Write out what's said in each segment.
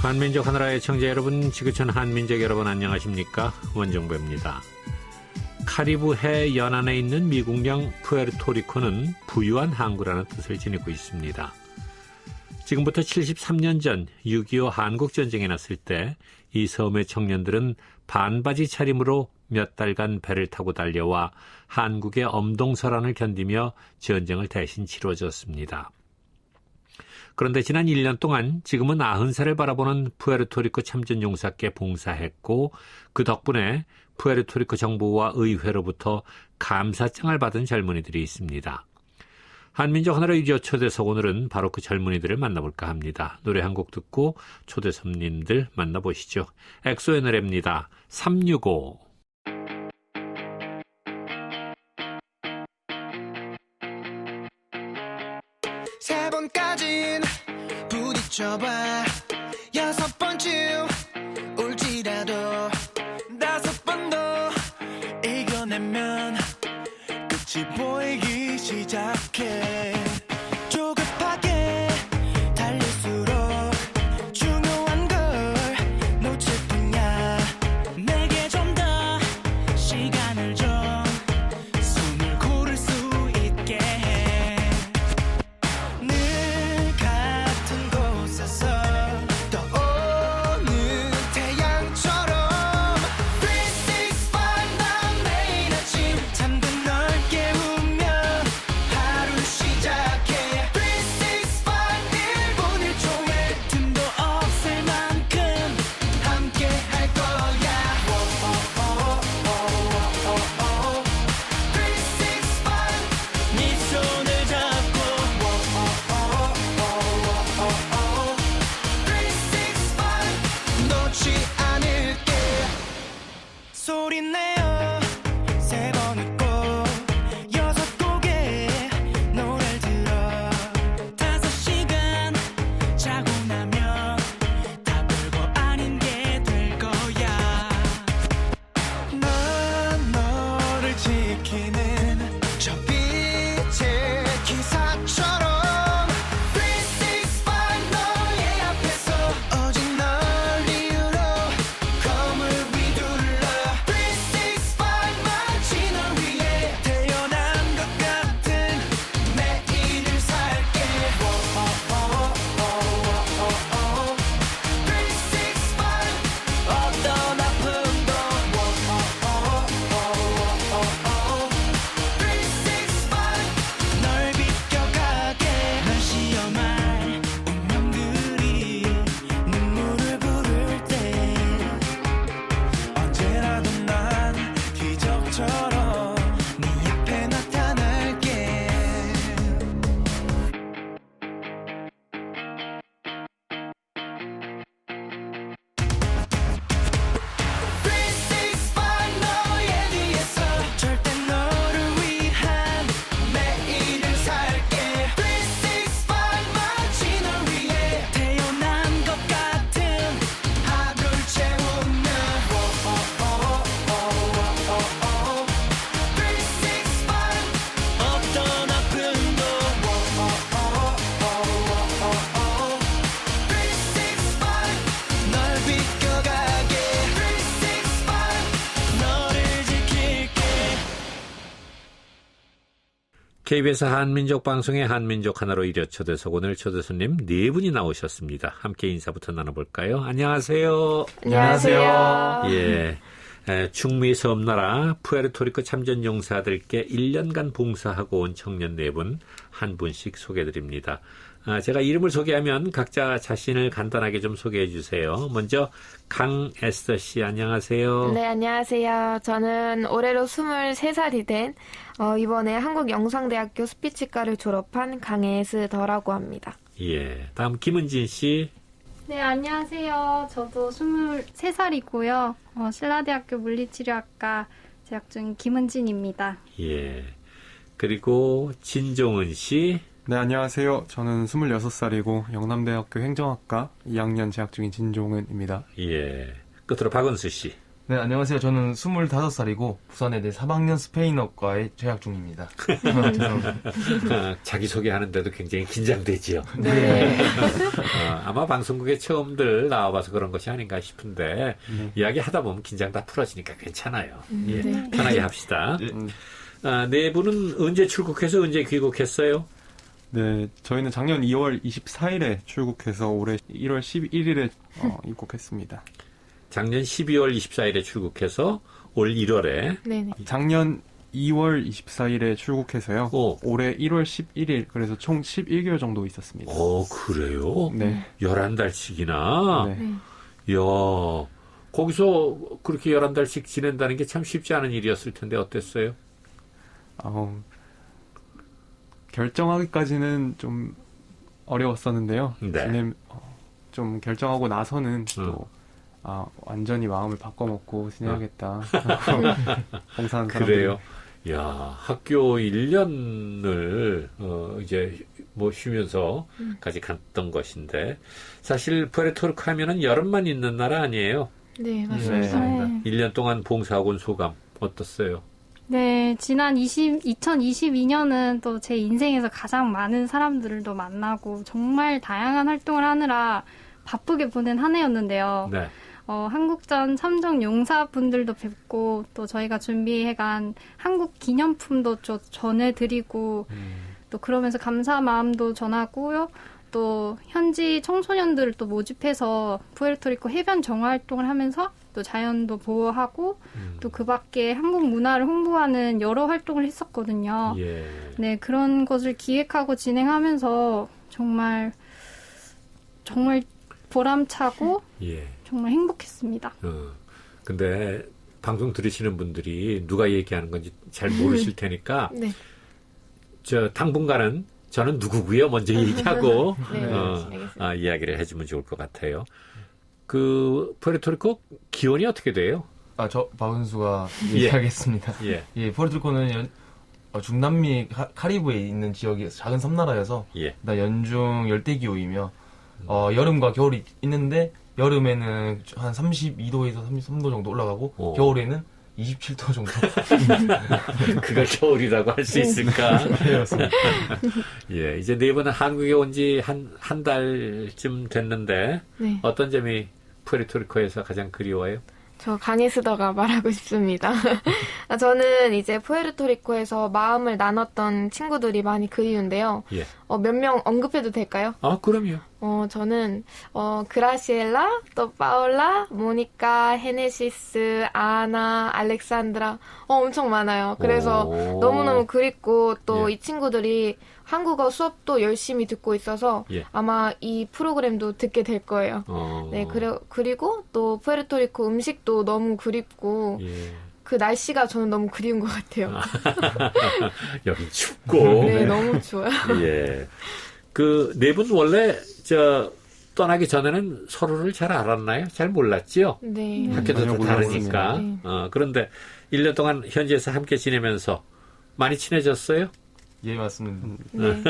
한민족 하나라의 청자 여러분, 지구촌 한민족 여러분 안녕하십니까? 원종배입니다. 카리브해 연안에 있는 미국령 푸에르토리코는 부유한 항구라는 뜻을 지니고 있습니다. 지금부터 73년 전 6.25 한국전쟁이 났을 때 이 섬의 청년들은 반바지 차림으로 몇 달간 배를 타고 달려와 한국의 엄동설한을 견디며 전쟁을 대신 치러줬습니다. 그런데 지난 1년 동안 지금은 90살을 바라보는 푸에르토리코 참전용사께 봉사했고 그 덕분에 푸에르토리코 정부와 의회로부터 감사장을 받은 젊은이들이 있습니다. 한민족 하나로 이어 초대석 오늘은 바로 그 젊은이들을 만나볼까 합니다. 노래 한 곡 듣고 초대 손님들 만나보시죠. 엑소의 노래입니다. 365. 세 번까진 부딪혀봐 여섯 번쯤 울지라도 다섯 번 더 이겨내면 끝이 보이기 시작해 조급하게 달릴수록 중요한 걸 놓칠 뿐이야 내게 좀 더 시간을 줘 숨을 고를 수 있게 해 늘 같은 곳에서 떠오는 태양처럼 365 난 매일 아침 잠든 널 깨우며 하루 시작해 365 1분 1초에 틈도 없을 만큼 함께 할 거야 365 네 손을 잡고 365 놓지 않을게 소리내어 세 번 웃고 여섯 곡의 노래를 들어 5시간 자고 나면 다 별거 아닌 게 될 거야 난 너를 지키는 저 빛의 기사처럼 365 너의 앞에서 오직 널 이유로 검을 휘둘러 365 마치 널 위해 태어난 것 같은 매일을 살게 365 어떤 아픔도 365 널 비껴가게 널 시험할 운명들이 눈물을 부를 때 언제라도 난 기적처럼 네 앞에 나타날게 너의 뒤에서 절대 너를 위한 매일을 살게 365 마치 널 위해 태어난 것 같은 하루를 채우며 365 어떤 아픔도 365 널 비껴가게 365 너를 지킬게 KBS 한민족 방송의 한민족 하나로 이어 초대석 오늘 초대 손님 네 분이 나오셨습니다. 함께 인사부터 나눠볼까요? 안녕하세요. 안녕하세요. 예, 중미 섬나라 푸에르토리코 참전용사들께 1년간 봉사하고 온 청년 네 분 한 분씩 소개해드립니다. 제가 이름을 소개하면 각자 자신을 간단하게 좀 소개해 주세요. 먼저 강에스더 씨 안녕하세요. 네, 안녕하세요. 저는 올해로 23살이 된 이번에 한국영상대학교 스피치과를 졸업한 강에스더라고 합니다. 예, 다음 김은진 씨. 네, 안녕하세요. 저도 23살이고요. 신라대학교 물리치료학과 재학 중인 김은진입니다. 예, 그리고 진종은 씨. 네, 안녕하세요. 저는 26살이고 영남대학교 행정학과 2학년 재학 중인 진종은입니다. 예, 끝으로 박은수 씨. 네, 안녕하세요. 저는 25살이고 부산에 3학년 스페인어과에 재학 중입니다. 죄송합니다. 자기소개하는데도 굉장히 긴장되지요. 네. 아마 방송국에 처음들 나와봐서 그런 것이 아닌가 싶은데 이야기하다 보면 긴장 다 풀어지니까 괜찮아요. 예, 네. 편하게 합시다. 네. 네 분은 언제 출국해서 언제 귀국했어요? 네, 저희는 작년 2월 24일에 출국해서 올해 1월 11일에 입국했습니다. 작년 12월 24일에 출국해서 올 1월에 네네. 작년 2월 24일에 출국해서요. 오. 올해 1월 11일, 그래서 총 11개월 정도 있었습니다. 그래요? 네. 11달씩이나? 네. 이야, 거기서 그렇게 11달씩 지낸다는 게 참 쉽지 않은 일이었을 텐데 어땠어요? 결정하기까지는 좀 어려웠었는데요. 네. 좀 결정하고 나서는 또 완전히 마음을 바꿔먹고 지내야겠다. 봉사하는 사람들. 그래요? 야, 학교 1년을 이제 뭐 쉬면서까지 갔던 것인데 사실 푸에르토리코 하면은 여름만 있는 나라 아니에요? 네, 맞습니다. 네. 1년 동안 봉사하고 온 소감 어떻어요? 네, 지난 2022년은 또 제 인생에서 가장 많은 사람들도 만나고 정말 다양한 활동을 하느라 바쁘게 보낸 한 해였는데요. 네. 한국전 참전 용사분들도 뵙고 또 저희가 준비해간 한국 기념품도 전해드리고 또 그러면서 감사 마음도 전하고요. 또 현지 청소년들을 또 모집해서 푸에르토리코 해변 정화 활동을 하면서 또 자연도 보호하고 또 그 밖에 한국 문화를 홍보하는 여러 활동을 했었거든요. 예. 네, 그런 것을 기획하고 진행하면서 정말 보람차고 예. 정말 행복했습니다. 근데 방송 들으시는 분들이 누가 얘기하는 건지 잘 모르실 테니까 네. 당분간은 저는 누구고요? 먼저 얘기하고 네, 알겠습니다. 이야기를 해주면 좋을 것 같아요. 그 푸에르토리코 기온이 어떻게 돼요? 저 박은수가 얘기하겠습니다. 예. 예, 푸에르토리코는 중남미 카리브에 있는 지역이 작은 섬나라여서 예. 일단 연중 열대기후이며 여름과 겨울이 있는데 여름에는 한 32도에서 33도 정도 올라가고 겨울에는 27도 정도. 그걸 겨울이라고 할 수 있을까? 네, 맞습니다. 예, 이제 네 분은 한국에 온 지 한 달쯤 됐는데 네. 어떤 점이 푸에르토리코에서 가장 그리워요? 저 강혜스더가 말하고 싶습니다. 저는 이제 푸에르토리코에서 마음을 나눴던 친구들이 많이 그리운데요. 예. 몇 명 언급해도 될까요? 그럼요. 저는 그라시엘라, 또 파올라, 모니카, 헤네시스, 아나, 알렉산드라 엄청 많아요. 그래서 오. 너무너무 그립고 또 예. 이 친구들이 한국어 수업도 열심히 듣고 있어서 예. 아마 이 프로그램도 듣게 될 거예요. 네, 그리고 또 푸에르토리코 음식도 너무 그립고 예. 그 날씨가 저는 너무 그리운 것 같아요. 여기 춥고. 네, 너무 추워요. 예. 그 네 분 원래 떠나기 전에는 서로를 잘 알았나요? 잘 몰랐지요? 네. 학교도 전혀 다 다르니까. 몰랐습니다. 그런데 1년 동안 현지에서 함께 지내면서 많이 친해졌어요? 예, 맞습니다. 네.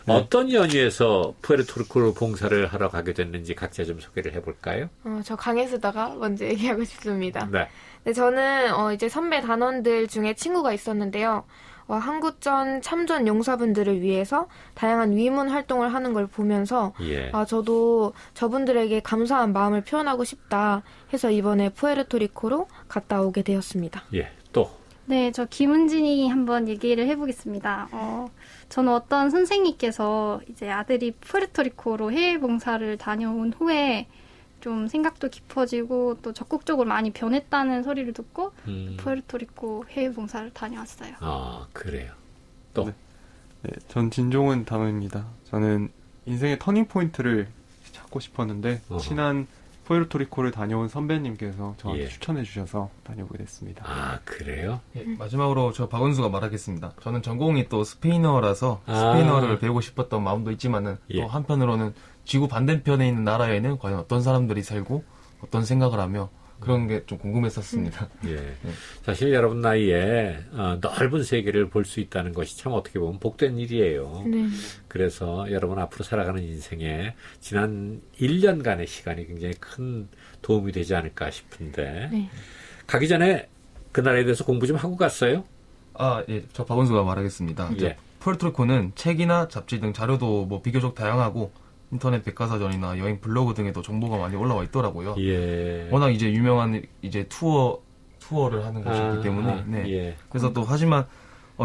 어떤 연유에서 푸에르토리코로 봉사를 하러 가게 됐는지 각자 좀 소개를 해볼까요? 저 강혜스다가 먼저 얘기하고 싶습니다. 네. 네, 저는 이제 선배 단원들 중에 친구가 있었는데요. 한국전 참전 용사분들을 위해서 다양한 위문 활동을 하는 걸 보면서 예. 저도 저분들에게 감사한 마음을 표현하고 싶다 해서 이번에 푸에르토리코로 갔다 오게 되었습니다. 예. 또. 네, 저 김은진이 한번 얘기를 해보겠습니다. 저는 어떤 선생님께서 이제 아들이 푸에르토리코로 해외 봉사를 다녀온 후에 좀 생각도 깊어지고 또 적극적으로 많이 변했다는 소리를 듣고 푸에르토리코 해외 봉사를 다녀왔어요. 그래요. 또. 네, 전 진종은 단호입니다. 저는 인생의 터닝 포인트를 찾고 싶었는데 친한 푸에르토리코를 다녀온 선배님께서 저한테 예. 추천해 주셔서 다녀오게 됐습니다. 그래요? 예, 마지막으로 저 박은수가 말하겠습니다. 저는 전공이 또 스페인어라서 스페인어를 배우고 싶었던 마음도 있지만은 예. 또 한편으로는 지구 반대편에 있는 나라에는 과연 어떤 사람들이 살고 어떤 생각을 하며 그런 게 좀 궁금했었습니다. 예. 사실 여러분 나이에 넓은 세계를 볼 수 있다는 것이 참 어떻게 보면 복된 일이에요. 네. 그래서 여러분 앞으로 살아가는 인생에 지난 1년간의 시간이 굉장히 큰 도움이 되지 않을까 싶은데 네. 가기 전에 그 나라에 대해서 공부 좀 하고 갔어요? 아, 예, 저 박원수가 말하겠습니다. 예. 푸에르토리코는 책이나 잡지 등 자료도 뭐 비교적 다양하고 인터넷 백과사전이나 여행 블로그 등에도 정보가 많이 올라와 있더라고요. 예. 워낙 이제 유명한 이제 투어를 하는 곳이기 때문에 네. 예. 그래서 또 하지만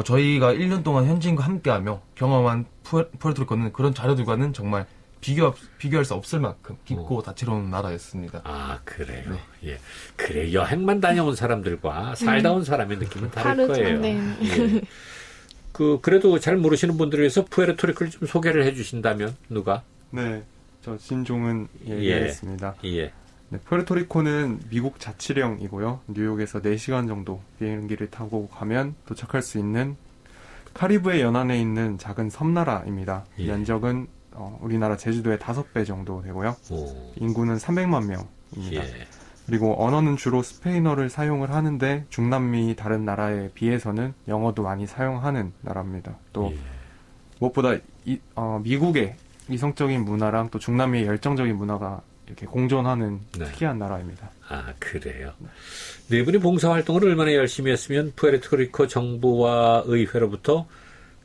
저희가 1년 동안 현지인과 함께하며 경험한 푸에르토리코는 그런 자료들과는 정말 비교할 수 없을 만큼 깊고 다채로운 나라였습니다. 아, 그래요. 예. 그래, 여행만 다녀온 사람들과 살다 온 사람의 느낌은 다를 다르죠. 거예요. 네. 예. 그래도 잘 모르시는 분들을 위해서 푸에르토리코를 좀 소개를 해 주신다면, 누가? 네, 저 진종은 얘기하겠습니다. 예. 네, 푸에르토리코는 미국 자치령이고요. 뉴욕에서 4시간 정도 비행기를 타고 가면 도착할 수 있는 카리브해 연안에 있는 작은 섬나라입니다. 예. 면적은 우리나라 제주도의 5배 정도 되고요. 오. 인구는 300만 명입니다. 예. 그리고 언어는 주로 스페인어를 사용을 하는데 중남미 다른 나라에 비해서는 영어도 많이 사용하는 나라입니다. 또 예. 무엇보다 미국의 이성적인 문화랑 또 중남미의 열정적인 문화가 이렇게 공존하는 네. 특이한 나라입니다. 아, 그래요. 네 분이 봉사활동을 얼마나 열심히 했으면 푸에르토리코 정부와 의회로부터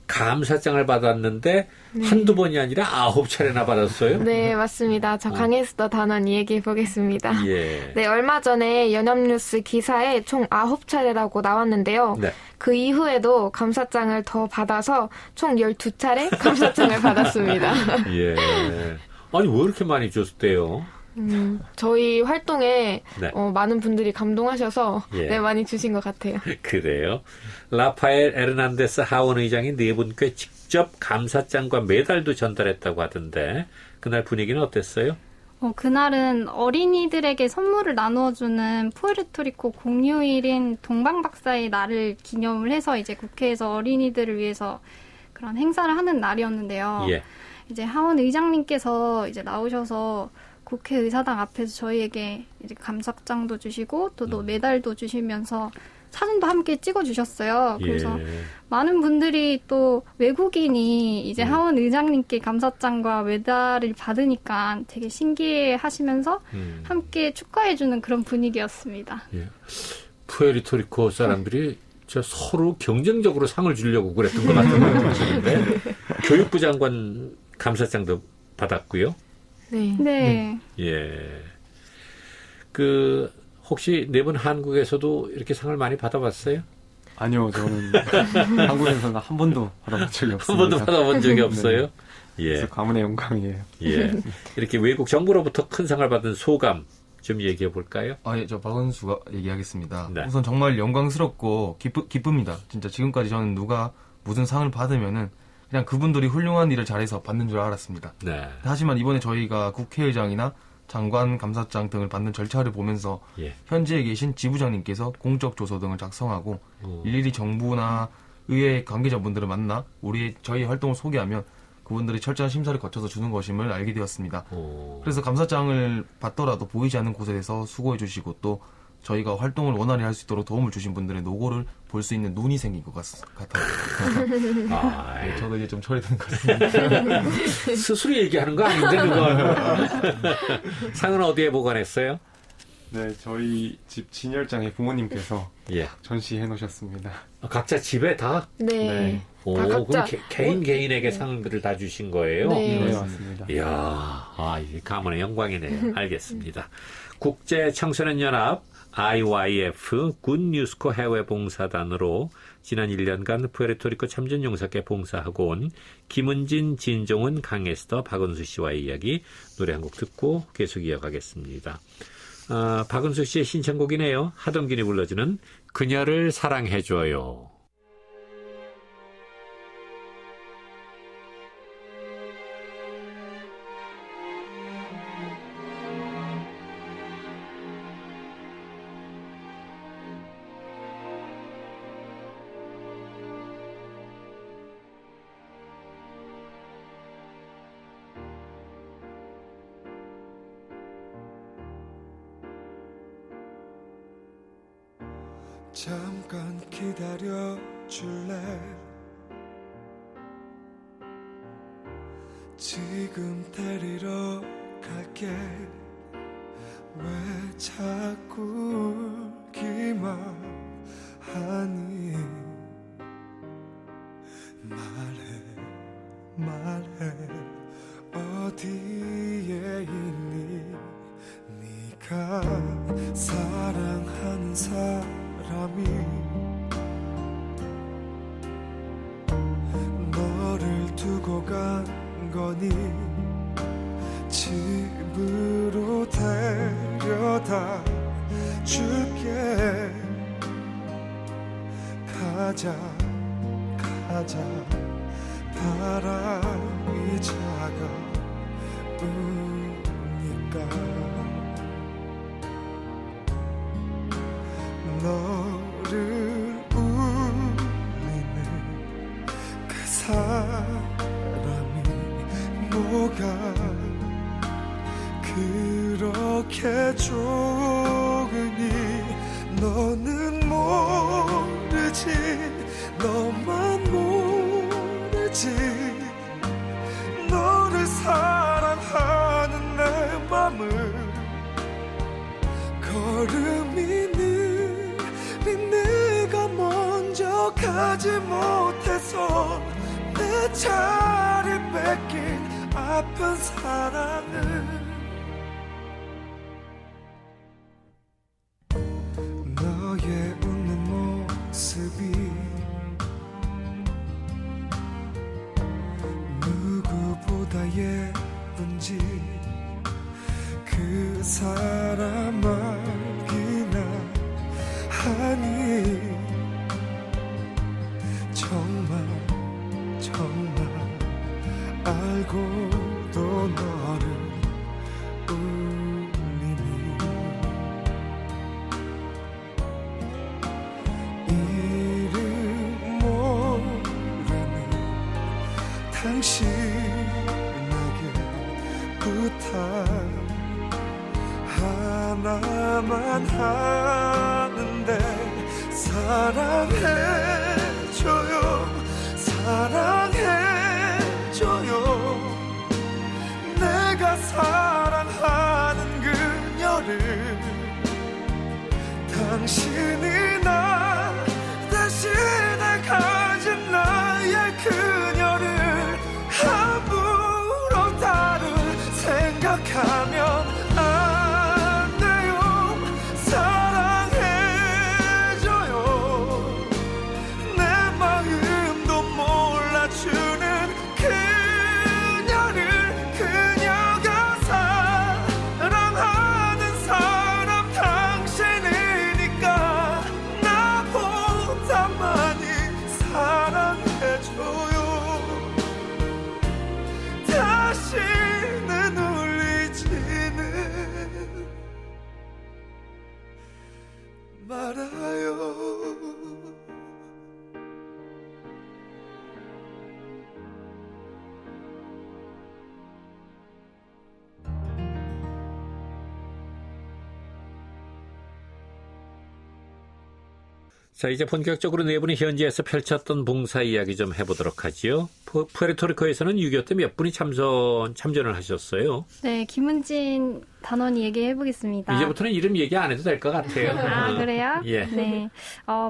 감사장을 받았는데 한두 번이 아니라 9차례나 받았어요? 네, 맞습니다. 저 강에스더 단원 얘기해 보겠습니다. 예. 네, 얼마 전에 연합뉴스 기사에 총 9차례라고 나왔는데요. 네. 그 이후에도 감사장을 더 받아서 총 12차례 감사장을 받았습니다. 예. 아니, 왜 이렇게 많이 줬대요? 저희 활동에 네. 많은 분들이 감동하셔서 예. 네, 많이 주신 것 같아요. 그래요. 라파엘 에르난데스 하원 의장이 네 분께 직접 감사장과 메달도 전달했다고 하던데 그날 분위기는 어땠어요? 그날은 어린이들에게 선물을 나누어주는 푸에르토리코 공휴일인 동방박사의 날을 기념을 해서 이제 국회에서 어린이들을 위해서 그런 행사를 하는 날이었는데요. 예. 이제 하원 의장님께서 이제 나오셔서 국회의사당 앞에서 저희에게 이제 감사장도 주시고 또 메달도 주시면서 사진도 함께 찍어주셨어요. 그래서 예. 많은 분들이 또 외국인이 이제 하원 의장님께 감사장과 메달을 받으니까 되게 신기해 하시면서 함께 축하해주는 그런 분위기였습니다. 예. 푸에르토리코 사람들이 저 서로 경쟁적으로 상을 주려고 그랬던 것 같은 느낌인데 교육부 장관 감사장도 받았고요. 네. 네. 예. 혹시 네 분 한국에서도 이렇게 상을 많이 받아봤어요? 아니요, 저는 한국에서는 한 번도 받아본 적이 한 없습니다. 번도 받아본 적이 없어요? 예. 그래서 가문의 영광이에요. 예. 이렇게 외국 정부로부터 큰 상을 받은 소감 좀 얘기해 볼까요? 예, 저 박원수가 얘기하겠습니다. 네. 우선 정말 영광스럽고 기쁩니다. 진짜 지금까지 저는 누가 무슨 상을 받으면은 그냥 그분들이 훌륭한 일을 잘해서 받는 줄 알았습니다. 네. 하지만 이번에 저희가 국회의장이나 장관 감사장 등을 받는 절차를 보면서 예. 현지에 계신 지부장님께서 공적 조서 등을 작성하고 오. 일일이 정부나 의회 관계자분들을 만나 저희 활동을 소개하면 그분들이 철저한 심사를 거쳐서 주는 것임을 알게 되었습니다. 오. 그래서 감사장을 받더라도 보이지 않는 곳에서 수고해 주시고 또 저희가 활동을 원활히 할 수 있도록 도움을 주신 분들의 노고를 볼 수 있는 눈이 생긴 것 같아요. 아, 네, 저도 이제 좀 철이 드는 것 같습니다. 스스로 얘기하는 거 아닌데, 그거. 상은 어디에 보관했어요? 네, 저희 집 진열장에 부모님께서 예. 전시해 놓으셨습니다. 각자 집에 다? 네. 네. 오, 다 그럼 각자 개인에게 상들을 다 주신 거예요? 네. 네, 맞습니다. 이야, 이게 가문의 영광이네요. 알겠습니다. 국제청소년연합 IYF 굿뉴스코 해외봉사단으로 지난 1년간 푸에르토리코 참전용사께 봉사하고 온 김은진, 진종은, 강에스더, 박은수 씨와의 이야기 노래 한 곡 듣고 계속 이어가겠습니다. 박은수 씨의 신청곡이네요. 하동균이 불러주는 그녀를 사랑해줘요. 잠깐 기다려 줄래? 지금 데리러 갈게. 왜 자꾸 울기만 하니? 말해 어디에 있니? 네가 사랑하는 사람이 너를 두고 간 거니? 집으로 데려다 줄게. 가자 바람이 차가우니까. 너를 울리는 그 사람이 뭐가 그렇게 좋으니? 너는 모르지, 너만 모르지. 너를 사랑하는 내 맘을 걸음이 느린 네가 먼저 가지 못해서 내 자리 뺏긴 아픈 사랑을. 너의 웃는 모습이 누구보다 예쁜지 그 사람 알기나 하니? 정말 알고도 너를 울리니? 이름 모르는 당신에게 부탁 하나만 하는데, 사랑해줘요, 사랑해줘요. 내가 사랑하는 그녀를, 당신이 나 대신에 가진 나의 그녀를 함부로 다른 생각하면 안 돼요. 사랑해줘요. 내 마음도 몰라주는 그녀를, 그녀가 사랑하는 사람 당신이니까 나보다 많이 사랑해줘요. 다시는 울리지는 말아요. 자, 이제 본격적으로 네 분이 현지에서 펼쳤던 봉사 이야기 좀 해보도록 하지요. 푸에르토리코에서는 6.25 때 몇 분이 참전을 하셨어요. 네, 김은진 단원이 얘기해보겠습니다. 이제부터는 이름 얘기 안 해도 될 것 같아요. 아, 그래요? 예. 네.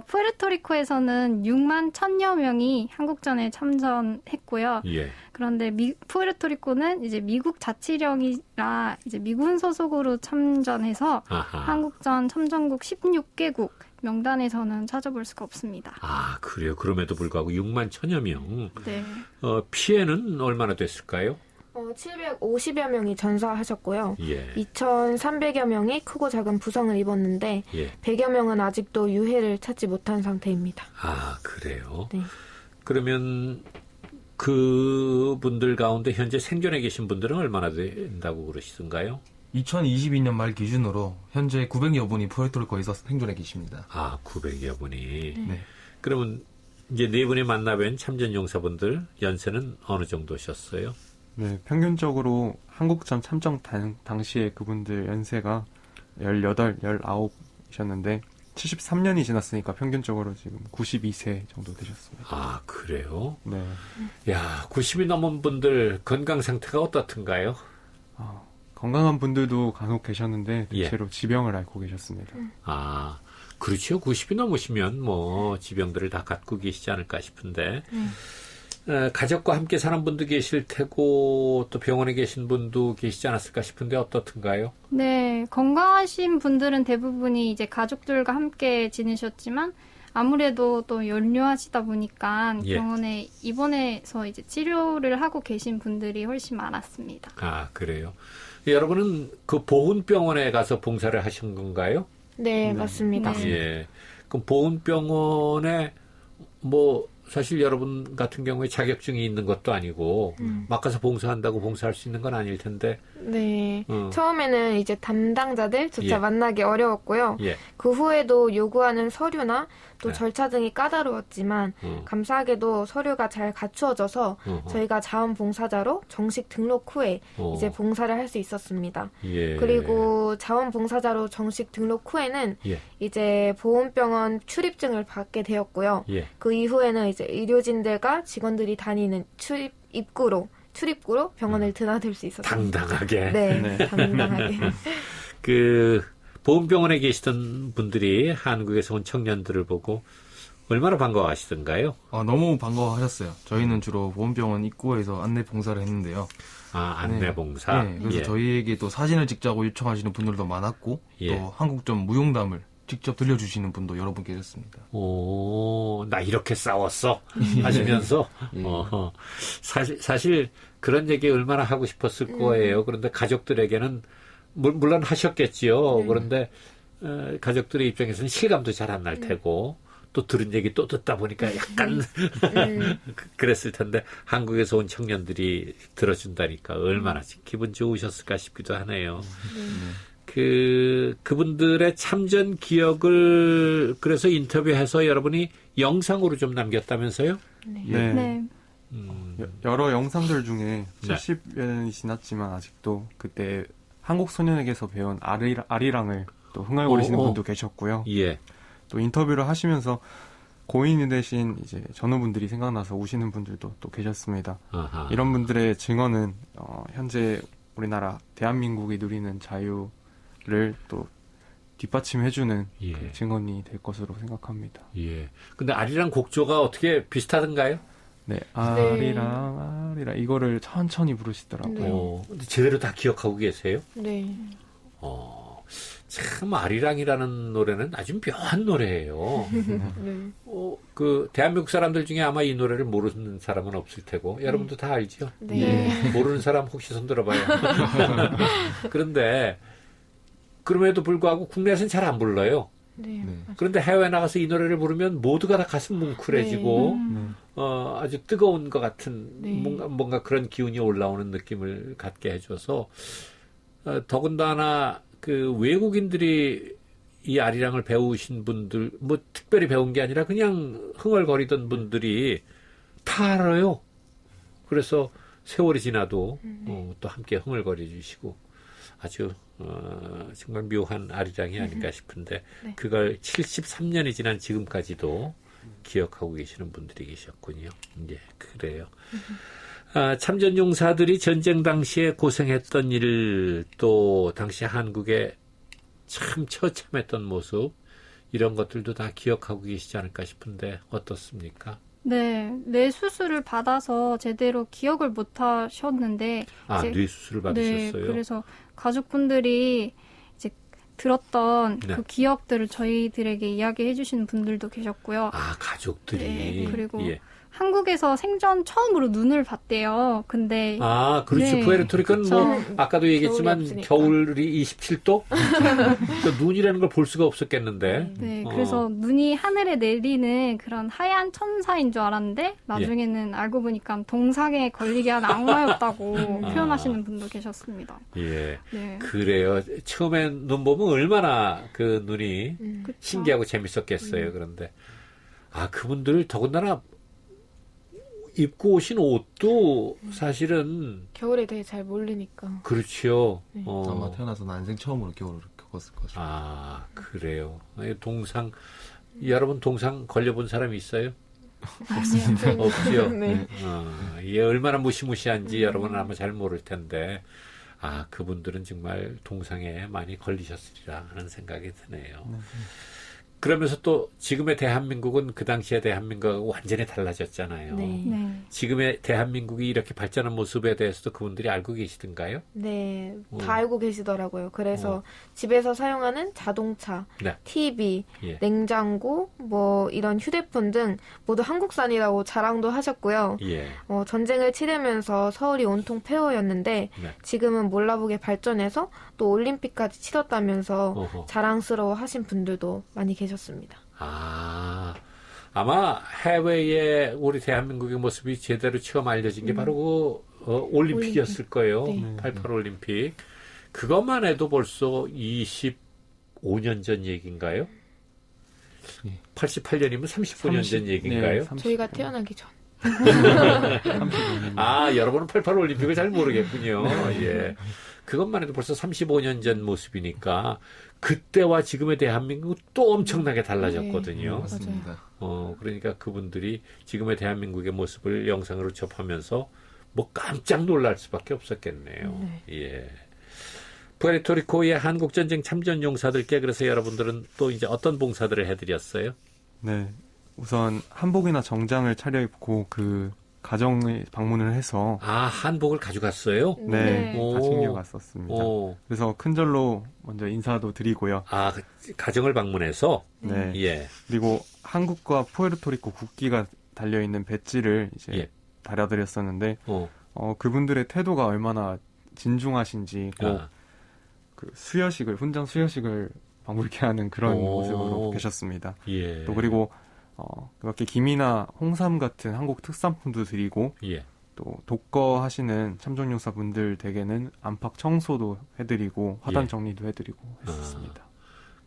푸에르토리코에서는 6만 1,000여 명이 한국전에 참전했고요. 예. 그런데 푸에르토리코는 이제 미국 자치령이라 이제 미군 소속으로 참전해서 아하. 한국전 참전국 16개국 명단에서는 찾아볼 수가 없습니다. 아, 그래요. 그럼에도 불구하고 6만 1,000여 명. 네. 피해는 얼마나 됐을까요? 750여 명이 전사하셨고요. 예. 2,300여 명이 크고 작은 부상을 입었는데 예. 100여 명은 아직도 유해를 찾지 못한 상태입니다. 아, 그래요. 네. 그러면 그분들 가운데 현재 생존해 계신 분들은 얼마나 된다고 그러시던가요? 2022년 말 기준으로 현재 900여 분이 푸에르토리코에서 생존해 계십니다. 아, 900여 분이. 네. 그러면 이제 네 분이 만나뵌 참전 용사분들 연세는 어느 정도셨어요? 네, 평균적으로 한국전 참전 당시에 그분들 연세가 18, 19이셨는데 73년이 지났으니까 평균적으로 지금 92세 정도 되셨습니다. 아, 그래요? 네. 야, 90이 넘은 분들 건강 상태가 어떻든가요? 건강한 분들도 간혹 계셨는데 예. 대체로 지병을 앓고 계셨습니다. 아, 그렇죠. 90이 넘으시면 뭐 지병들을 다 갖고 계시지 않을까 싶은데 가족과 함께 사는 분도 계실 테고 또 병원에 계신 분도 계시지 않았을까 싶은데 어떻든가요? 네, 건강하신 분들은 대부분이 이제 가족들과 함께 지내셨지만 아무래도 또 연료하시다 보니까 예. 병원에 입원해서 이제 치료를 하고 계신 분들이 훨씬 많았습니다. 아, 그래요. 여러분은 그 보훈병원에 가서 봉사를 하신 건가요? 네, 맞습니다. 네. 예. 그럼 보훈병원에 뭐 사실 여러분 같은 경우에 자격증이 있는 것도 아니고 막 가서 봉사한다고 봉사할 수 있는 건 아닐 텐데. 네. 어. 처음에는 이제 담당자들조차 예. 만나기 어려웠고요. 예. 그 후에도 요구하는 서류나 또 네. 절차 등이 까다로웠지만 감사하게도 서류가 잘 갖추어져서 저희가 자원봉사자로 정식 등록 후에 이제 봉사를 할 수 있었습니다. 예. 그리고 자원봉사자로 정식 등록 후에는 예. 이제 보훈병원 출입증을 받게 되었고요. 예. 그 이후에는 이제 의료진들과 직원들이 다니는 출입구로 병원을 드나들 수 있었습니다. 당당하게. 네, 당당하게. 그 보훈병원에 계시던 분들이 한국에서 온 청년들을 보고 얼마나 반가워하시던가요? 너무 반가워하셨어요. 저희는 주로 보훈병원 입구에서 안내 봉사를 했는데요. 아, 안내봉사. 네, 그래서 예. 저희에게 또 사진을 찍자고 요청하시는 분들도 많았고 예. 또 한국전 무용담을 직접 들려주시는 분도 여러 분 계셨습니다. 오, 나 이렇게 싸웠어 하시면서 예. 사실 그런 얘기 얼마나 하고 싶었을 거예요. 그런데 가족들에게는 물론 하셨겠지요. 그런데 가족들의 입장에서는 실감도 잘 안 날 테고 또 들은 얘기 또 듣다 보니까 약간 그랬을 텐데 한국에서 온 청년들이 들어준다니까 얼마나 기분 좋으셨을까 싶기도 하네요. 그분들의 참전 기억을 그래서 인터뷰해서 여러분이 영상으로 좀 남겼다면서요? 네. 네. 여러 영상들 중에 네. 70여 년이 지났지만 아직도 그때 한국 소년에게서 배운 아리랑을 또 흥얼거리시는 분도 계셨고요. 예. 또 인터뷰를 하시면서 고인이 되신 이제 전우분들이 생각나서 우시는 분들도 또 계셨습니다. 아하. 이런 분들의 증언은 현재 우리나라 대한민국이 누리는 자유를 또 뒷받침해주는 예. 그 증언이 될 것으로 생각합니다. 예. 근데 아리랑 곡조가 어떻게 비슷하던가요? 네, 아리랑 이거를 천천히 부르시더라고요. 근데 제대로 다 기억하고 계세요? 네. 참 아리랑이라는 노래는 아주 묘한 노래예요. 네. 그 대한민국 사람들 중에 아마 이 노래를 모르는 사람은 없을 테고 여러분도 다 알죠? 네. 모르는 사람 혹시 손 들어봐요. 그런데 그럼에도 불구하고 국내에서는 잘 안 불러요. 네. 그런데 해외 나가서 이 노래를 부르면 모두가 다 가슴 뭉클해지고 아주 뜨거운 것 같은 네. 뭔가 그런 기운이 올라오는 느낌을 갖게 해줘서 더군다나 그 외국인들이 이 아리랑을 배우신 분들 뭐 특별히 배운 게 아니라 그냥 흥얼거리던 분들이 다 알아요. 그래서 세월이 지나도 또 함께 흥얼거려 주시고 아주 정말 묘한 아리랑이 아닌가 싶은데 네. 그걸 73년이 지난 지금까지도 기억하고 계시는 분들이 계셨군요. 예, 그래요. 참전용사들이 전쟁 당시에 고생했던 일, 또 당시 한국에 참 처참했던 모습, 이런 것들도 다 기억하고 계시지 않을까 싶은데 어떻습니까? 네, 뇌 수술을 받아서 제대로 기억을 못 하셨는데 이제 뇌수술을 받으셨어요? 네, 그래서 가족분들이 이제 들었던 네. 그 기억들을 저희들에게 이야기해 주시는 분들도 계셨고요. 가족들이. 네, 그리고 예. 한국에서 생전 처음으로 눈을 봤대요. 근데 그렇죠. 네. 푸에르토리코는 뭐 그쵸. 아까도 얘기했지만 겨울이 없으니까. 겨울이 27도? 그러니까 눈이라는 걸 볼 수가 없었겠는데. 네, 그래서 눈이 하늘에 내리는 그런 하얀 천사인 줄 알았는데 나중에는 알고 보니까 동상에 걸리게 한 악마였다고 표현하시는 분도 계셨습니다. 예. 네. 그래요. 처음엔 눈 보면 얼마나 그 눈이 그쵸. 신기하고 재밌었겠어요. 그런데 그분들 더군다나 입고 오신 옷도 사실은 겨울에 되게 잘 모르니까. 그렇죠. 네. 아마 태어나서 난생 처음으로 겨울을 겪었을 거죠. 아, 그래요. 동상, 여러분 동상 걸려본 사람이 있어요? 없지요? 네. 이게 얼마나 무시무시한지 여러분은 아마 잘 모를 텐데, 아, 그분들은 정말 동상에 많이 걸리셨으리라 하는 생각이 드네요. 그러면서 또 지금의 대한민국은 그 당시의 대한민국하고 완전히 달라졌잖아요. 네. 네. 지금의 대한민국이 이렇게 발전한 모습에 대해서도 그분들이 알고 계시던가요? 네, 다 어. 알고 계시더라고요. 그래서 어. 집에서 사용하는 자동차, 네. TV, 예. 냉장고, 뭐 이런 휴대폰 등 모두 한국산이라고 자랑도 하셨고요. 예. 전쟁을 치르면서 서울이 온통 폐허였는데 네. 지금은 몰라보게 발전해서 또 올림픽까지 치렀다면서 어허. 자랑스러워 하신 분들도 많이 계셨습니다. 아, 아마 해외에 우리 대한민국의 모습이 제대로 처음 알려진 게 바로 그 올림픽이었을 거예요. 네. 88 올림픽. 그것만 해도 벌써 25년 전 얘기인가요? 예. 88년이면 35년 전 얘기인가요? 저희가 태어나기 전. 35년. 아, 여러분은 88 올림픽을 잘 모르겠군요. 예. 그것만 해도 벌써 35년 전 모습이니까 그때와 지금의 대한민국은 또 엄청나게 달라졌거든요. 맞습니다. 그러니까 그분들이 지금의 대한민국의 모습을 영상으로 접하면서 뭐 깜짝 놀랄 수밖에 없었겠네요. 예. 푸에르토리코의 한국전쟁 참전 용사들께 그래서 여러분들은 또 이제 어떤 봉사들을 해드렸어요? 네. 우선 한복이나 정장을 차려입고 그 가정에 방문을 해서 아, 한복을 가져갔어요? 네, 오. 다 챙겨갔었습니다. 오. 그래서 큰절로 먼저 인사도 드리고요. 아, 가정을 방문해서? 네. 예. 그리고 한국과 푸에르토리코 국기가 달려있는 배지를 이제 예. 달아드렸었는데 어. 그분들의 태도가 얼마나 진중하신지 꼭 아. 그 훈장 수여식을 방불케 하는 그런 오. 모습으로 계셨습니다. 예. 또 그리고 그렇게 김이나 홍삼 같은 한국 특산품도 드리고 예. 또 독거 하시는 참전용사분들 댁에는 안팎 청소도 해드리고 화단 예. 정리도 해드리고 했었습니다.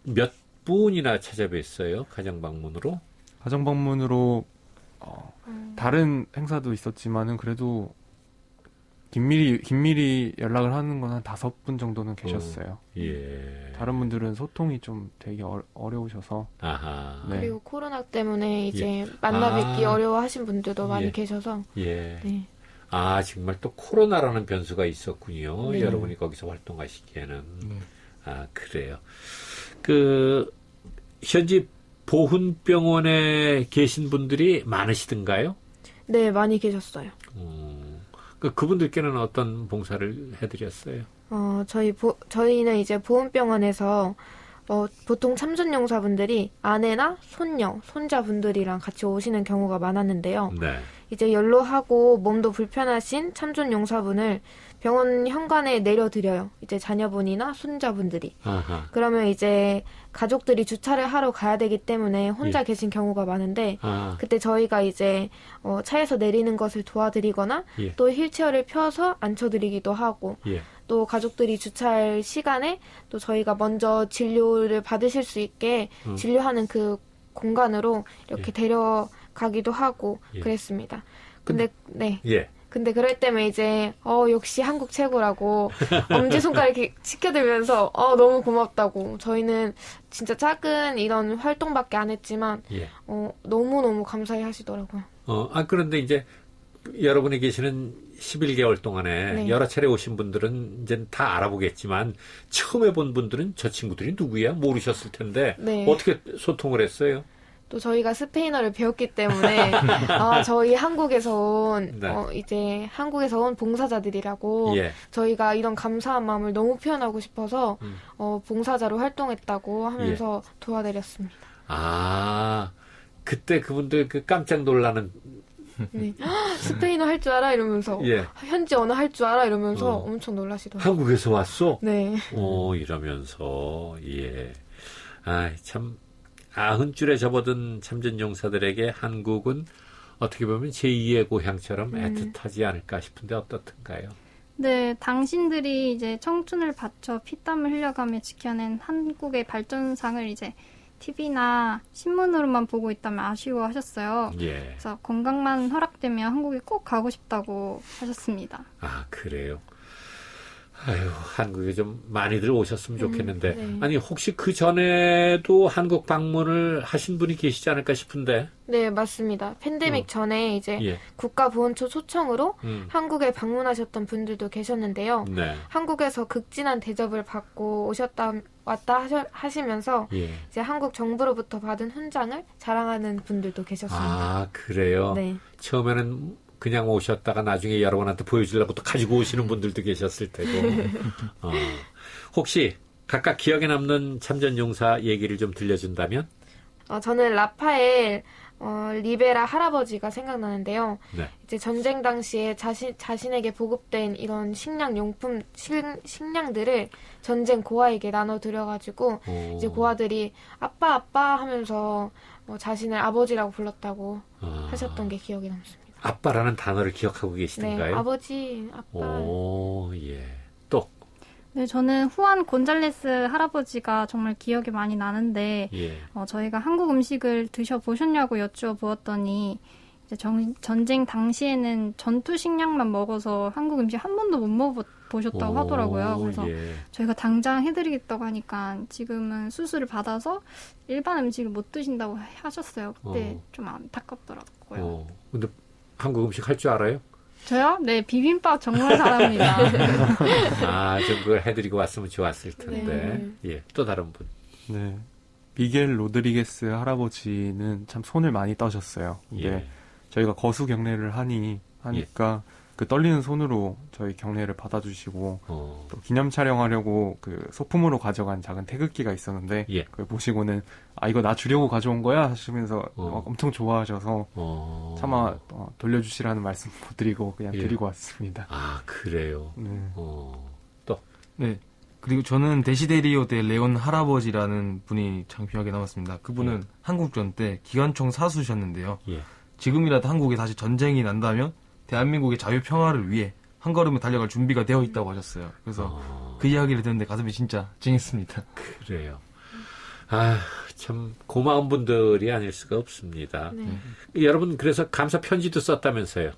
몇 분이나 찾아뵀어요? 가정 방문으로? 가정 방문으로 다른 행사도 있었지만은 그래도 긴밀히 연락을 하는 건 한 5분 정도는 계셨어요. 예. 다른 분들은 소통이 좀 되게 어려우셔서 아하. 네. 그리고 코로나 때문에 이제 만나 뵙기 어려워하신 분들도 많이 예. 계셔서 예. 네. 아, 정말 또 코로나라는 변수가 있었군요. 네. 여러분이 거기서 활동하시기에는. 네. 아, 그래요. 현지 보훈병원에 계신 분들이 많으시던가요? 네, 많이 계셨어요. 그분들께는 어떤 봉사를 해드렸어요? 저희는 이제 보훈병원에서 보통 참전용사분들이 아내나 손녀, 손자분들이랑 같이 오시는 경우가 많았는데요. 네. 이제 연로하고 몸도 불편하신 참전용사분을 병원 현관에 내려드려요. 이제 자녀분이나 손자분들이. 아하. 그러면 이제 가족들이 주차를 하러 가야 되기 때문에 혼자 예. 계신 경우가 많은데 아, 그때 저희가 이제 차에서 내리는 것을 도와드리거나 예. 또 휠체어를 펴서 앉혀드리기도 하고 예. 또 가족들이 주차할 시간에 또 저희가 먼저 진료를 받으실 수 있게 진료하는 그 공간으로 이렇게 예. 데려가기도 하고 예. 그랬습니다. 근데 네. 예. 근데 그럴 때면 이제 역시 한국 최고라고 엄지손가락 이렇게 치켜들면서 너무 고맙다고 저희는 진짜 작은 이런 활동밖에 안 했지만 예. 너무너무 감사해 하시더라고요. 그런데 이제 여러분이 계시는 11개월 동안에 네. 여러 차례 오신 분들은 이제 다 알아보겠지만 처음 해본 분들은 저 친구들이 누구야? 모르셨을 텐데 네. 어떻게 소통을 했어요? 또 저희가 스페인어를 배웠기 때문에 저희 한국에서 온 네. 이제 한국에서 온 봉사자들이라고 예. 저희가 이런 감사한 마음을 너무 표현하고 싶어서 봉사자로 활동했다고 하면서 도와드렸습니다. 아, 그때 그분들 깜짝 놀라는 네. 스페인어 할 줄 알아 이러면서 예. 현지 언어 할 줄 알아 이러면서 엄청 놀라시더라고요. 한국에서 왔어? 네. 이러면서 예. 참 아흔줄에 접어든 참전용사들에게 한국은 어떻게 보면 제2의 고향처럼 애틋하지 않을까 싶은데 어떻든가요? 네, 당신들이 이제 청춘을 바쳐 피땀을 흘려가며 지켜낸 한국의 발전상을 이제 TV나 신문으로만 보고 있다면 아쉬워하셨어요. 예. 그래서 건강만 허락되면 한국에 꼭 가고 싶다고 하셨습니다. 아, 그래요. 아유, 한국에 좀 많이들 오셨으면 좋겠는데. 네. 아니, 혹시 그 전에도 한국 방문을 하신 분이 계시지 않을까 싶은데. 네, 맞습니다. 팬데믹 전에 이제 예. 국가보훈처 초청으로 음. 한국에 방문하셨던 분들도 계셨는데요. 네. 한국에서 극진한 대접을 받고 하시면서 예. 이제 한국 정부로부터 받은 훈장을 자랑하는 분들도 계셨습니다. 아, 그래요? 네. 처음에는 그냥 오셨다가 나중에 여러분한테 보여주려고 또 가지고 오시는 분들도 계셨을 테고. 혹시 각각 기억에 남는 참전용사 얘기를 좀 들려준다면? 저는 라파엘 리베라 할아버지가 생각나는데요. 네. 이제 전쟁 당시에 자신에게 보급된 이런 식량들을 전쟁 고아에게 나눠드려가지고 이제 고아들이 아빠 아빠 하면서 자신을 아버지라고 불렀다고 하셨던 게 기억에 남습니다. 아빠라는 단어를 기억하고 네, 계시던가요? 아버지, 아빠. 오, 예. 또, 네, 저는 후안 곤잘레스 할아버지가 정말 기억이 많이 나는데 예. 저희가 한국 음식을 드셔보셨냐고 여쭈어보았더니 이제 전쟁 당시에는 전투 식량만 먹어서 한국 음식 한 번도 못 먹어보셨다고 하더라고요. 그래서 예. 저희가 당장 해드리겠다고 하니까 지금은 수술을 받아서 일반 음식을 못 드신다고 하셨어요. 그때 좀 안타깝더라고요. 근데 한국 음식 할 줄 알아요? 저요? 네, 비빔밥 정말 잘합니다. 좀 그걸 해드리고 왔으면 좋았을 텐데. 네. 예. 또 다른 분. 네. 미겔 로드리게스 할아버지는 참 손을 많이 떠셨어요. 이게 예. 저희가 거수 경례를 하니까 그 떨리는 손으로 저희 경례를 받아주시고 또 기념 촬영하려고 그 소품으로 가져간 작은 태극기가 있었는데 예. 그걸 보시고는 이거 나 주려고 가져온 거야 하시면서 엄청 좋아하셔서 차마 돌려주시라는 말씀 못 드리고 그냥 예. 드리고 왔습니다. 아, 그래요. 네. 또. 네. 그리고 저는 데시데리오 데 레온 할아버지라는 분이 장피하게 남았습니다. 그분은 한국전 때 기관총 사수셨는데요. 예. 지금이라도 한국에 다시 전쟁이 난다면 대한민국의 자유평화를 위해 한 걸음에 달려갈 준비가 되어 있다고 하셨어요. 그래서 그 이야기를 듣는데 가슴이 진짜 찡했습니다. 그래요. 참 고마운 분들이 아닐 수가 없습니다. 네. 여러분 그래서 감사 편지도 썼다면서요?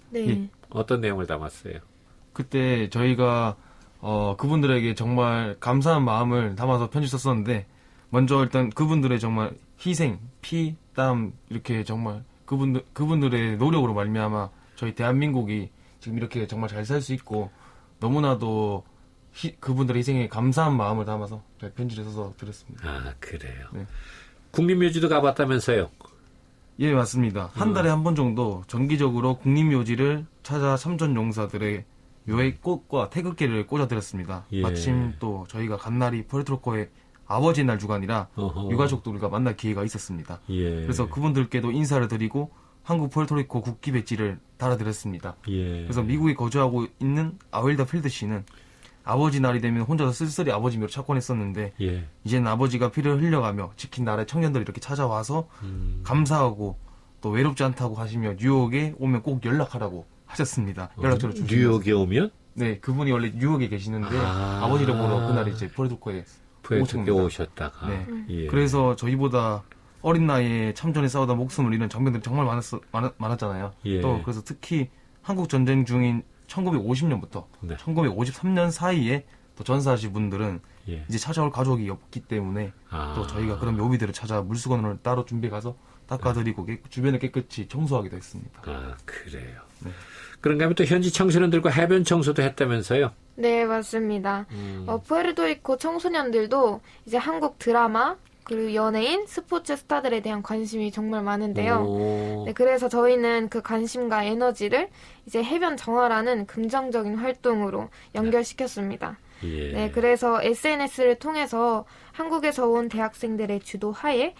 네. 예. 어떤 내용을 담았어요? 그때 저희가 그분들에게 정말 감사한 마음을 담아서 편지 썼었는데 먼저 일단 그분들의 정말 희생, 피, 땀 이렇게 정말 그분들의 노력으로 말미암아 저희 대한민국이 지금 이렇게 정말 잘 살 수 있고 너무나도 그분들의 희생에 감사한 마음을 담아서 제가 편지를 써서 드렸습니다. 아, 그래요. 네. 국립묘지도 가봤다면서요? 예, 맞습니다. 한 달에 한 번 정도 정기적으로 국립묘지를 찾아 참전 용사들의 묘의 꽃과 태극기를 꽂아드렸습니다. 예. 마침 또 저희가 간 날이 푸에르토리코의 아버지의 날 주간이라 어허. 유가족들과 만날 기회가 있었습니다. 예. 그래서 그분들께도 인사를 드리고 한국 푸에르토리코 국기 배지를 달아드렸습니다. 예. 그래서 미국에 거주하고 있는 아웰다 필드 씨는 아버지 날이 되면 혼자서 쓸쓸히 아버지 묘를 찾곤 했었는데 예. 이제는 아버지가 피를 흘려가며 지킨 나라의 청년들이 이렇게 찾아와서 감사하고 또 외롭지 않다고 하시며 뉴욕에 오면 꼭 연락하라고 하셨습니다. 연락처를 주시면서. 뉴욕에 오면? 네, 그분이 원래 뉴욕에 계시는데 아버지를 보러 그날 이제 푸에르토리코에 푸에르토리코에 오셨다가. 네. 예. 그래서 저희보다 어린 나이에 참전에 싸우다 목숨을 잃은 장병들이 정말 많았잖아요. 예. 또 그래서 특히 한국 전쟁 중인 1950년부터 네. 1953년 사이에 또 전사하신 분들은 예. 이제 찾아올 가족이 없기 때문에 또 저희가 그런 묘비들을 찾아 물수건을 따로 준비해 가서 닦아드리고 주변을 깨끗이 청소하기도 했습니다. 아, 그래요. 네. 그런가 하면 또 현지 청소년들과 해변 청소도 했다면서요? 네, 맞습니다. 푸에르토리코 청소년들도 이제 한국 드라마, 그리고 연예인, 스포츠 스타들에 대한 관심이 정말 많은데요. 오. 네, 그래서 저희는 그 관심과 에너지를 이제 해변 정화라는 긍정적인 활동으로 연결시켰습니다. 예. 네, 그래서 SNS를 통해서 한국에서 온 대학생들의 주도하에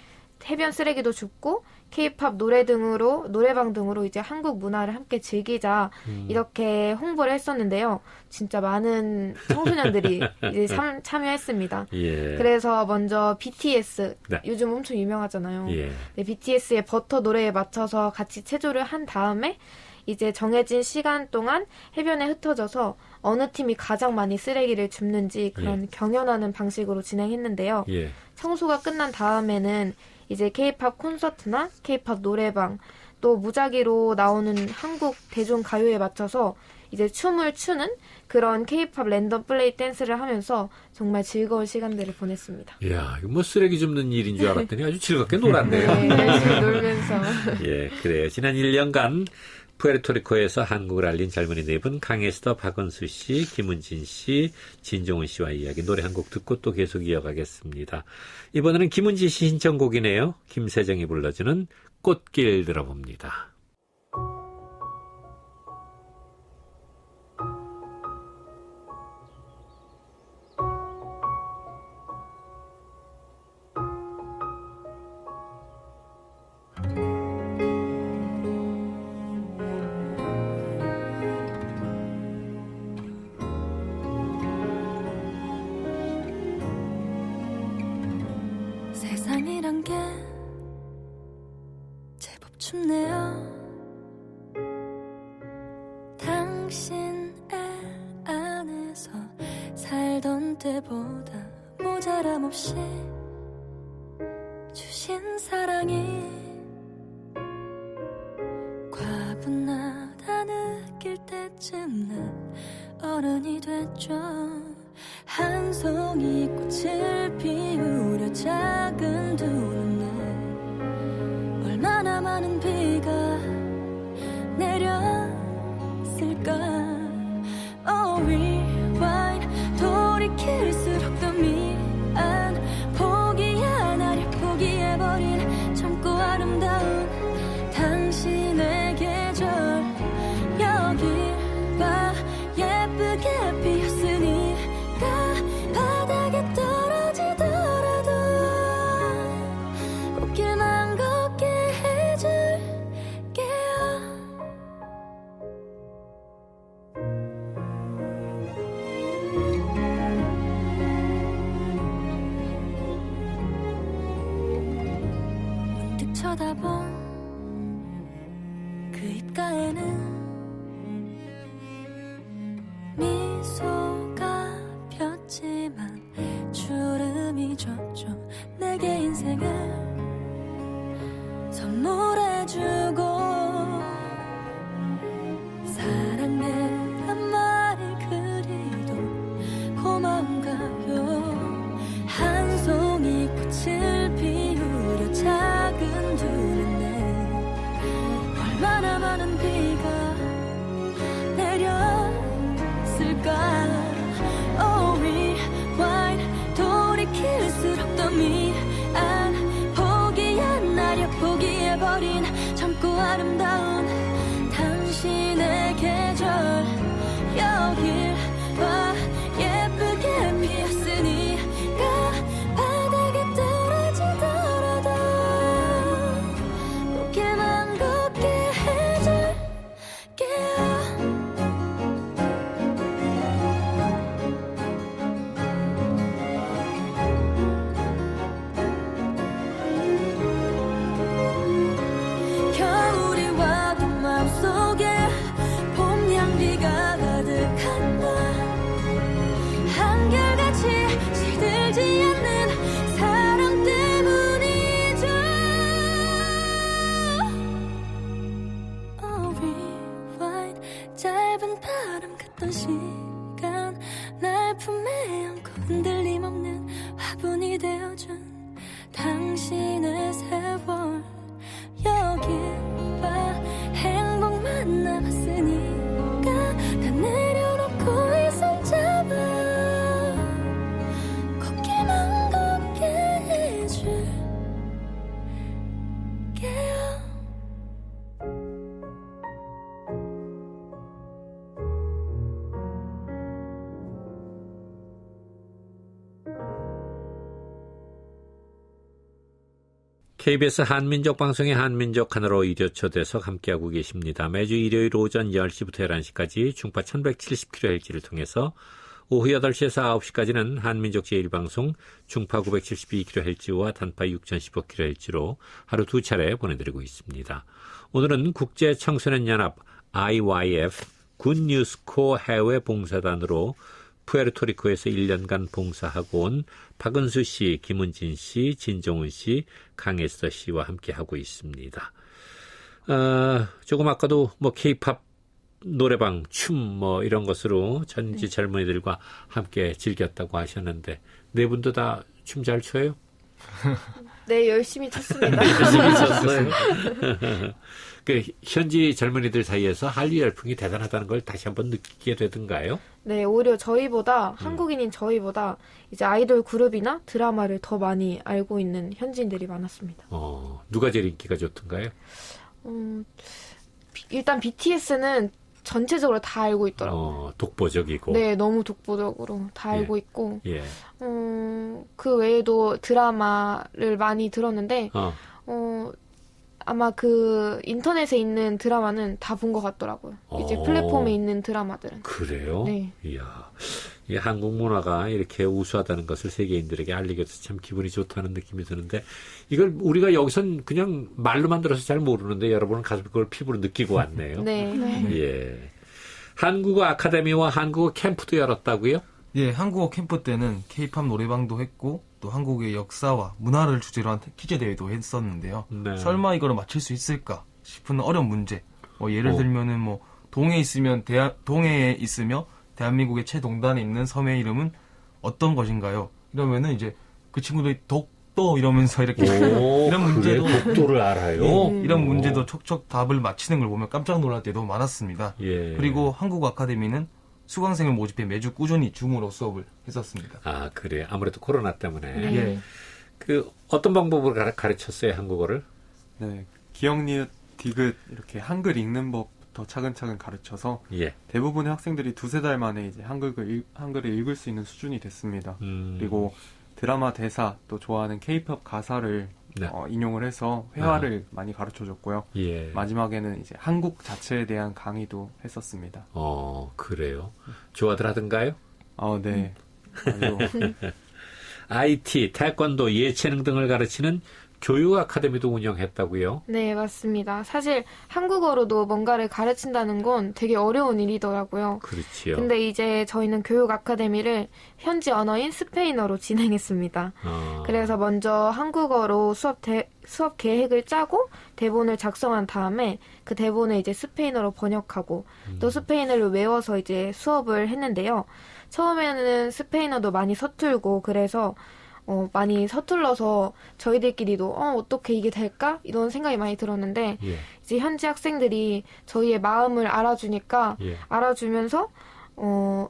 해변 쓰레기도 줍고 K-팝 노래방 등으로 이제 한국 문화를 함께 즐기자 이렇게 홍보를 했었는데요. 진짜 많은 청소년들이 이제 참여했습니다. 예. 그래서 먼저 BTS 네. 요즘 엄청 유명하잖아요. 예. 네, BTS의 버터 노래에 맞춰서 같이 체조를 한 다음에 이제 정해진 시간 동안 해변에 흩어져서 어느 팀이 가장 많이 쓰레기를 줍는지 그런 경연하는 방식으로 진행했는데요. 예. 청소가 끝난 다음에는 이제 K-팝 콘서트나 K-팝 노래방 또 무작위로 나오는 한국 대중 가요에 맞춰서 이제 춤을 추는 그런 K-팝 랜덤 플레이 댄스를 하면서 정말 즐거운 시간들을 보냈습니다. 이야, 이거 뭐 쓰레기 줍는 일인 줄 알았더니 아주 즐겁게 놀았네요. 네, 열심히 놀면서. 예, 그래요. 지난 1년간 푸에르토리코에서 한국을 알린 젊은이 네 분, 강에스더 박은수 씨, 김은진 씨, 진종훈 씨와 이야기 노래 한 곡 듣고 또 계속 이어가겠습니다. 이번에는 김은진 씨 신청곡이네요. 김세정이 불러주는 꽃길 들어봅니다. 세상이란 게 제법 춥네요. 당신의 안에서 살던 때보다 모자람 없이 주신 사랑이 과분하다 느낄 때쯤 난 어른이 됐죠. 한 송이 꽃을 피우려 작은 두 눈에 얼마나 많은 비가 내렸을까. Oh, rewind 돌이킬수록 더 미안 포기 안 하려 포기해버린 젊고 아름다운 당신의 계절. 여길 봐 예쁘게 피었으니 바닥에 떨어지더라도 꽃길만 걷게 해줄게요. 문득 쳐다본 그 입가에는 미소가 폈지만 주름이 졌죠. 내게 인생을 선물해주고 사랑해란 말을 그리도 고마운가요. 한 송이 꽃을 피우려 작은 두 눈에 얼마나 많은 비가 내렸을까. Oh, rewind 돌이킬수록 더 미안 포기 안 하려 포기해버린 젊고 아름다운 당신의 계절. 여길 봐 예쁘게 피었으니까 바닥에 떨어지더라도 꽃길만 걷게 해줄게요. 겨울이 와도 마음속에 봄 향기가 가득한다. 한결같이 시들지 않는 사랑 때문이죠. Oh, rewind 짧은 바람 같던 시간 날 품에 안고 흔들림 없는 화분이 되어준 당신의 세월. 여길 봐 행복만 남았으니까 다 내려놓고 이 손 잡아 꽃길만 걷게 해줄게요. KBS 한민족 방송의 한민족 하나로 일요 초대석 함께하고 계십니다. 매주 일요일 오전 10시부터 11시까지 중파 1170kHz를 통해서 오후 8시에서 9시까지는 한민족 제1방송 중파 972kHz와 단파 6015kHz로 하루 두 차례 보내드리고 있습니다. 오늘은 국제청소년연합 IYF 굿뉴스코 해외 봉사단으로 푸에르토리코에서 1년간 봉사하고 온 박은수 씨, 김은진 씨, 진종훈 씨, 강에스더 씨와 함께하고 있습니다. 조금 아까도 K-팝 노래방, 춤 뭐 이런 것으로 현지 젊은이들과 함께 즐겼다고 하셨는데 네 분도 다 춤 잘 춰요? 네, 열심히 췄습니다. 열심히 췄어요. 그 현지 젊은이들 사이에서 한류 열풍이 대단하다는 걸 다시 한번 느끼게 되던가요? 네, 오히려 저희보다 한국인인 저희보다 이제 아이돌 그룹이나 드라마를 더 많이 알고 있는 현지인들이 많았습니다. 누가 제일 인기가 좋던가요? 일단 BTS는 전체적으로 다 알고 있더라고요. 독보적이고. 네, 너무 독보적으로 다 알고 있고, 예. 그 외에도 드라마를 많이 들었는데, 아마 그 인터넷에 있는 드라마는 다 본 것 같더라고요. 이제 플랫폼에 있는 드라마들은. 그래요? 네. 이야, 이 한국 문화가 이렇게 우수하다는 것을 세계인들에게 알리게 돼서 참 기분이 좋다는 느낌이 드는데, 이걸 우리가 여기선 그냥 말로만 들어서 잘 모르는데 여러분은 가서 그걸 피부로 느끼고 왔네요. 네. 예. 한국어 아카데미와 한국어 캠프도 열었다고요? 예, 한국어 캠프 때는 K-팝 노래방도 했고 또 한국의 역사와 문화를 주제로 한 퀴즈 대회도 했었는데요. 네. 설마 이거를 맞힐 수 있을까 싶은 어려운 문제. 예를 들면은 동해에 있으며 대한민국의 최동단에 있는 섬의 이름은 어떤 것인가요? 이러면은 이제 그 친구들이 독도 이러면서 이렇게 이런 문제도 독도를 알아요. 예, 이런 문제도 척척 답을 맞히는 걸 보면 깜짝 놀랄 때도 많았습니다. 예. 그리고 한국어 아카데미는 수강생을 모집해 매주 꾸준히 줌으로 수업을 했었습니다. 아, 그래. 아무래도 코로나 때문에. 예. 그 어떤 방법으로 가르쳤어요, 한국어를? 네, 기억, 니은, 디귿 이렇게 한글 읽는 법부터 차근차근 가르쳐서 예. 대부분의 학생들이 두세 달 만에 이제 한글을 읽을 수 있는 수준이 됐습니다. 그리고 드라마 대사 또 좋아하는 K-팝 가사를 네. 인용을 해서 회화를 많이 가르쳐줬고요. 예. 마지막에는 이제 한국 자체에 대한 강의도 했었습니다. 그래요. 좋아들 하던가요? 네. 아주 IT, 태권도, 예체능 등을 가르치는 교육 아카데미도 운영했다고요? 네, 맞습니다. 사실 한국어로도 뭔가를 가르친다는 건 되게 어려운 일이더라고요. 그렇지요. 근데 이제 저희는 교육 아카데미를 현지 언어인 스페인어로 진행했습니다. 그래서 먼저 한국어로 수업 계획을 짜고 대본을 작성한 다음에 그 대본을 이제 스페인어로 번역하고 또 스페인어를 외워서 이제 수업을 했는데요. 처음에는 스페인어도 많이 서툴고 그래서 많이 서툴러서 저희들끼리도 어떻게 이게 될까? 이런 생각이 많이 들었는데 예. 이제 현지 학생들이 저희의 마음을 알아주니까 예. 알아주면서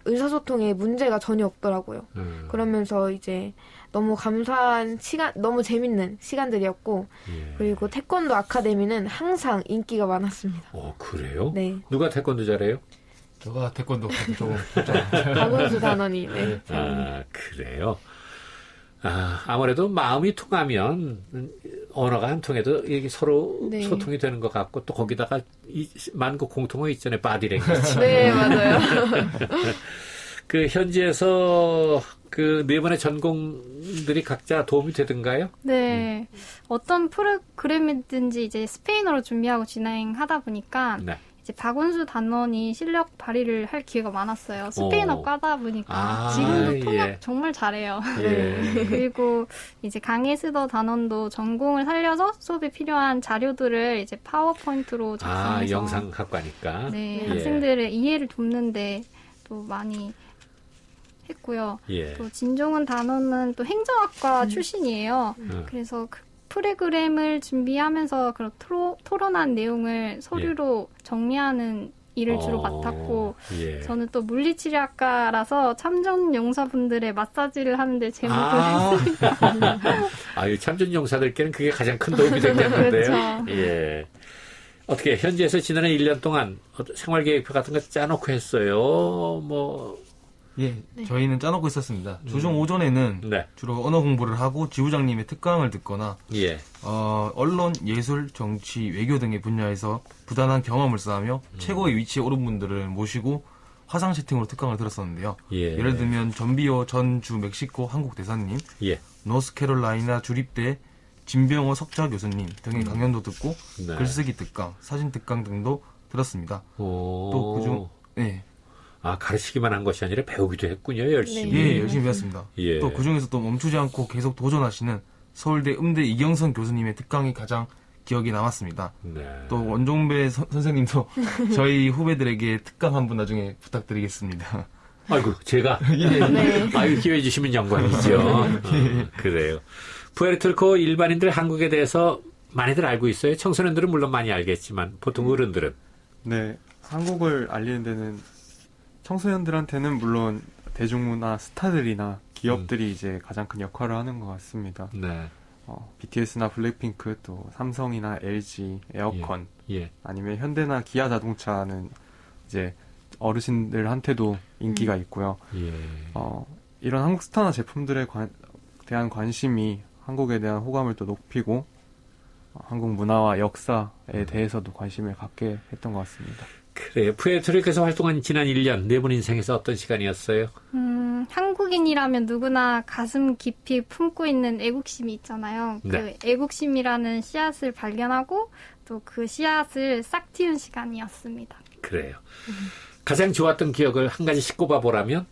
의사소통에 문제가 전혀 없더라고요. 그러면서 이제 너무 감사한 시간, 너무 재밌는 시간들이었고 예. 그리고 태권도 아카데미는 항상 인기가 많았습니다. 그래요? 네. 누가 태권도 잘해요? 제가 태권도 조금 박은수 단원이. 네. 그래요? 아무래도 마음이 통하면 언어가 안 통해도 이게 서로 네. 소통이 되는 것 같고 또 거기다가 만국 공통어 있잖아요. 바디랭귀지. 네, 맞아요. 그 현지에서 그 네 번의 전공들이 각자 도움이 되던가요? 네. 어떤 프로그램이든지 이제 스페인어로 준비하고 진행하다 보니까 네. 이제 박원수 단원이 실력 발휘를 할 기회가 많았어요. 스페인어 과다 보니까 지금도 통역 예. 정말 잘해요. 예. 그리고 이제 강의 쓰던 단원도 전공을 살려서 수업에 필요한 자료들을 이제 파워포인트로 작성해서 영상학과니까. 네, 예. 학생들의 이해를 돕는데 또 많이 했고요. 예. 또 진종은 단원은 또 행정학과 출신이에요. 그래서 그 프로그램을 준비하면서 그런 토론한 내용을 서류로 정리하는 일을 주로 맡았고 예. 저는 또 물리치료학과라서 참전용사분들의 마사지를 하는데 제목을 했습니다. 이 참전용사들께는 그게 가장 큰 도움이 되겠는데요. 그렇죠. 예. 어떻게 현지에서 지난 1년 동안 생활계획표 같은 거 짜놓고 했어요? 예, 저희는 짜놓고 있었습니다. 주중 오전에는 네. 주로 언어 공부를 하고 지부장님의 특강을 듣거나 예. 언론, 예술, 정치, 외교 등의 분야에서 부단한 경험을 쌓으며 최고의 위치에 오른 분들을 모시고 화상 채팅으로 특강을 들었었는데요. 예. 예를 들면 전비호 전주 멕시코 한국 대사님, 예. 노스캐롤라이나 주립대 진병호 석좌 교수님 등의 강연도 듣고 네. 글쓰기 특강, 사진 특강 등도 들었습니다. 또 그중 가르치기만 한 것이 아니라 배우기도 했군요, 열심히. 예, 열심히 배웠습니다. 예. 또 그중에서 또 멈추지 않고 계속 도전하시는 서울대 음대 이경선 교수님의 특강이 가장 기억이 남았습니다. 네. 또 원종배 선생님도 저희 후배들에게 특강 한번 나중에 부탁드리겠습니다. 아이고, 제가? 네. 아유, 기회 주시면 영광이죠. 그래요. 푸에르토리코 일반인들 한국에 대해서 많이들 알고 있어요. 청소년들은 물론 많이 알겠지만, 보통 어른들은. 네, 한국을 알리는 데는 청소년들한테는 물론 대중문화 스타들이나 기업들이 이제 가장 큰 역할을 하는 것 같습니다. 네. BTS나 블랙핑크, 또 삼성이나 LG, 에어컨, 예. 아니면 현대나 기아 자동차는 이제 어르신들한테도 인기가 있고요. 예. 이런 한국 스타나 제품들에 대한 관심이 한국에 대한 호감을 또 높이고 한국 문화와 역사에 대해서도 관심을 갖게 했던 것 같습니다. 그래요. 푸에르토리코에서 활동한 지난 1년, 네 분 인생에서 어떤 시간이었어요? 한국인이라면 누구나 가슴 깊이 품고 있는 애국심이 있잖아요. 네. 그 애국심이라는 씨앗을 발견하고 또 그 씨앗을 싹 틔운 시간이었습니다. 그래요. 가장 좋았던 기억을 한 가지씩 꼽아보라면?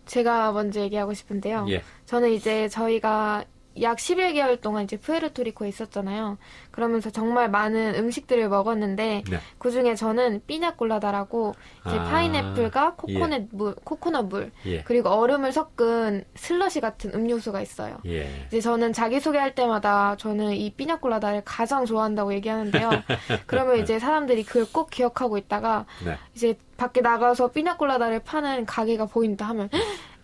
제가 먼저 얘기하고 싶은데요. 예. 저는 이제 저희가 약 11개월 동안 이제 푸에르토리코에 있었잖아요. 그러면서 정말 많은 음식들을 먹었는데 네. 그중에 저는 피냐콜라다라고 이제 아, 파인애플과 코코넛 물 예. 그리고 얼음을 섞은 슬러시 같은 음료수가 있어요. 예. 이제 저는 자기소개할 때마다 저는 이 피냐콜라다를 가장 좋아한다고 얘기하는데요. 그러면 이제 사람들이 그걸 꼭 기억하고 있다가 네. 이제 밖에 나가서 피냐콜라다를 파는 가게가 보인다 하면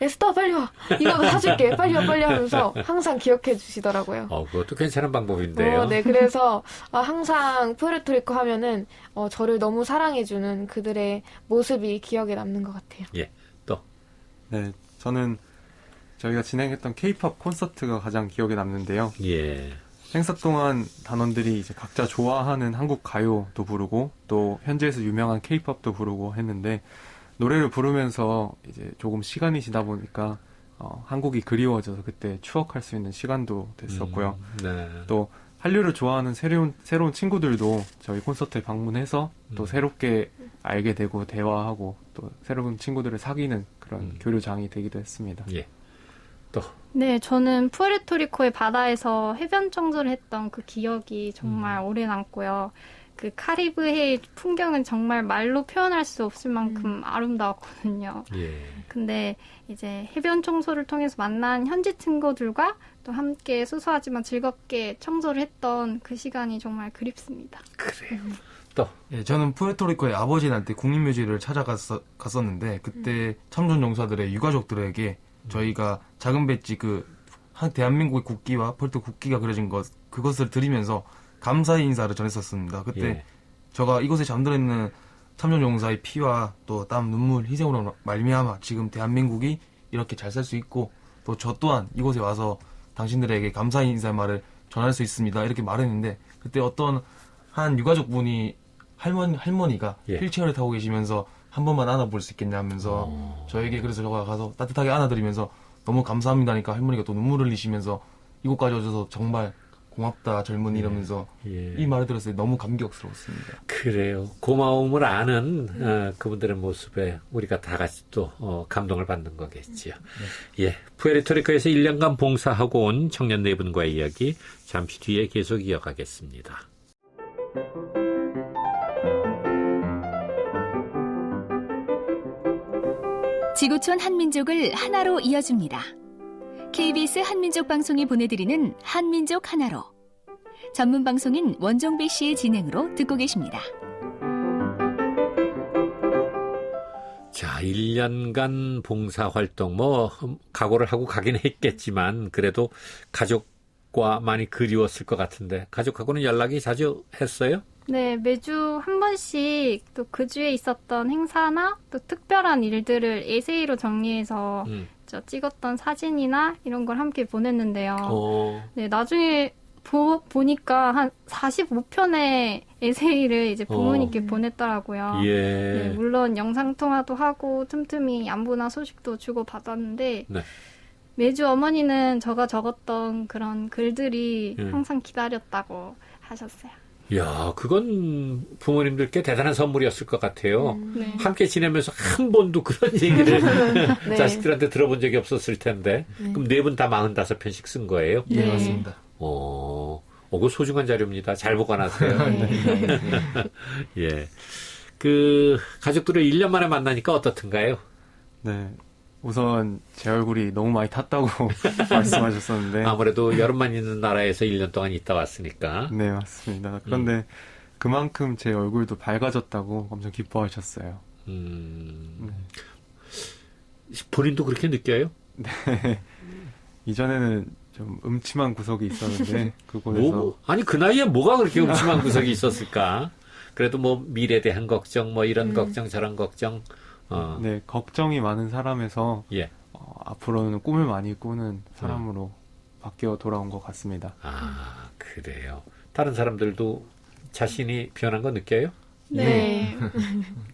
에스더 빨리 와! 이거 사줄게! 빨리 와 빨리 하면서 항상 기억해 주시더라고요. 그것도 괜찮은 방법인데요. 네, 그래서 항상 푸에르토리코 하면은 저를 너무 사랑해주는 그들의 모습이 기억에 남는 것 같아요. 예. 또. 네, 저는 저희가 진행했던 K-pop 콘서트가 가장 기억에 남는데요. 예. 행사 동안 단원들이 이제 각자 좋아하는 한국 가요도 부르고 또 현지에서 유명한 K-pop도 부르고 했는데 노래를 부르면서 이제 조금 시간이 지나 보니까 한국이 그리워져서 그때 추억할 수 있는 시간도 됐었고요. 네. 또 한류를 좋아하는 새로운 친구들도 저희 콘서트에 방문해서 또 새롭게 알게 되고 대화하고 또 새로운 친구들을 사귀는 그런 교류장이 되기도 했습니다. 예. 또. 네, 저는 푸에르토리코의 바다에서 해변 청소를 했던 그 기억이 정말 오래 남고요. 그 카리브해의 풍경은 정말 말로 표현할 수 없을 만큼 아름다웠거든요. 예. 근데 이제 해변 청소를 통해서 만난 현지 친구들과 또 함께 소소하지만 즐겁게 청소를 했던 그 시간이 정말 그립습니다. 그래요. 또. 예, 저는 푸에르토리코의 아버지한테 국립묘지를 찾아갔었는데 그때 참전용사들의 유가족들에게 저희가 작은 배지 대한민국의 국기와 폴트 국기가 그려진 그것을 드리면서 감사의 인사를 전했었습니다. 그때 예. 제가 이곳에 잠들어 있는 참전용사의 피와 또 땀, 눈물, 희생으로 말미암아 지금 대한민국이 이렇게 잘 살 수 있고 또 저 또한 이곳에 와서 당신들에게 감사의 인사의 말을 전할 수 있습니다. 이렇게 말했는데 그때 어떤 한 유가족분이 할머니가 예. 휠체어를 타고 계시면서 한 번만 안아볼 수 있겠냐 하면서 저에게 그래서 제가 가서 따뜻하게 안아드리면서 너무 감사합니다니까 할머니가 또 눈물을 흘리시면서 이곳까지 오셔서 정말 고맙다 젊은이 이러면서 예. 이 말을 들었을 때 너무 감격스러웠습니다. 그래요. 고마움을 아는 그분들의 모습에 우리가 다 같이 또 감동을 받는 거겠지요. 예, 푸에르토리코에서 1년간 봉사하고 온 청년 네 분과의 이야기 잠시 뒤에 계속 이어가겠습니다. 지구촌 한민족을 하나로 이어줍니다. KBS 한민족 방송이 보내드리는 한민족 하나로. 전문 방송인 원종배 씨의 진행으로 듣고 계십니다. 자, 1년간 봉사활동, 각오를 하고 가긴 했겠지만, 그래도 가족과 많이 그리웠을 것 같은데, 가족하고는 연락이 자주 했어요? 네, 매주 한 번씩 또 그 주에 있었던 행사나 또 특별한 일들을 에세이로 정리해서 저 찍었던 사진이나 이런 걸 함께 보냈는데요. 네, 나중에 보니까 한 45편의 에세이를 이제 부모님께 보냈더라고요. 예. 네, 물론 영상통화도 하고 틈틈이 안부나 소식도 주고 받았는데 네. 매주 어머니는 제가 적었던 그런 글들이 항상 기다렸다고 하셨어요. 이야, 그건 부모님들께 대단한 선물이었을 것 같아요. 네. 함께 지내면서 한 번도 그런 얘기를 네. 자식들한테 들어본 적이 없었을 텐데. 그럼 네 분 다 45편씩 쓴 거예요? 예, 맞습니다. 그 소중한 자료입니다. 잘 보관하세요. 네. 예. 그 가족들을 1년 만에 만나니까 어떻든가요? 네. 우선 제 얼굴이 너무 많이 탔다고 말씀하셨었는데. 아무래도 여름만 있는 나라에서 1년 동안 있다 왔으니까. 네, 맞습니다. 그런데 그만큼 제 얼굴도 밝아졌다고 엄청 기뻐하셨어요. 본인도 그렇게 느껴요? 이전에는 좀 음침한 구석이 있었는데 그곳에서 아니 그 나이에 뭐가 그렇게 음침한 구석이 있었을까? 그래도 뭐 미래에 대한 걱정, 뭐 이런 걱정, 저런 걱정. 네, 걱정이 많은 사람에서 예. 앞으로는 꿈을 많이 꾸는 사람으로 바뀌어 돌아온 것 같습니다. 아, 그래요. 다른 사람들도 자신이 변한 거 느껴요? 네.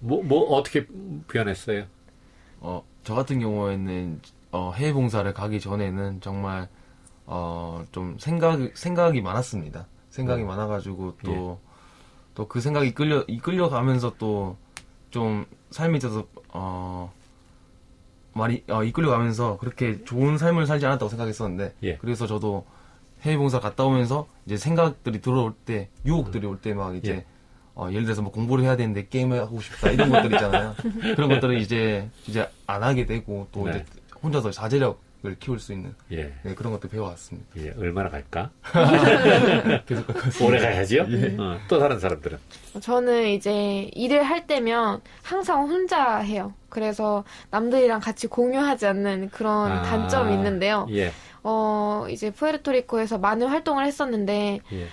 뭐 어떻게 변했어요? 저 같은 경우에는 해외 봉사를 가기 전에는 정말 좀 생각이 많았습니다. 생각이 많아가지고 또 그 생각이 이끌려가면서 또 좀 삶에 있어서 많이 이끌려가면서 그렇게 좋은 삶을 살지 않았다고 생각했었는데 예. 그래서 저도 해외 봉사 갔다 오면서 이제 생각들이 들어올 때 유혹들이 올 때 막 이제 예를 들어서 뭐 공부를 해야 되는데 게임을 하고 싶다 이런 것들 있잖아요. 그런 것들을 이제 안 하게 되고 또 네. 이제 혼자서 자제력을 키울 수 있는 예. 네, 그런 것들 배워왔습니다. 예, 얼마나 갈까? 계속 갈 것 같습니다. 오래 가야죠? 또 다른 사람들은? 저는 이제 일을 할 때면 항상 혼자 해요. 그래서 남들이랑 같이 공유하지 않는 그런 단점이 있는데요. 예. 이제 푸에르토리코에서 많은 활동을 했었는데, 예.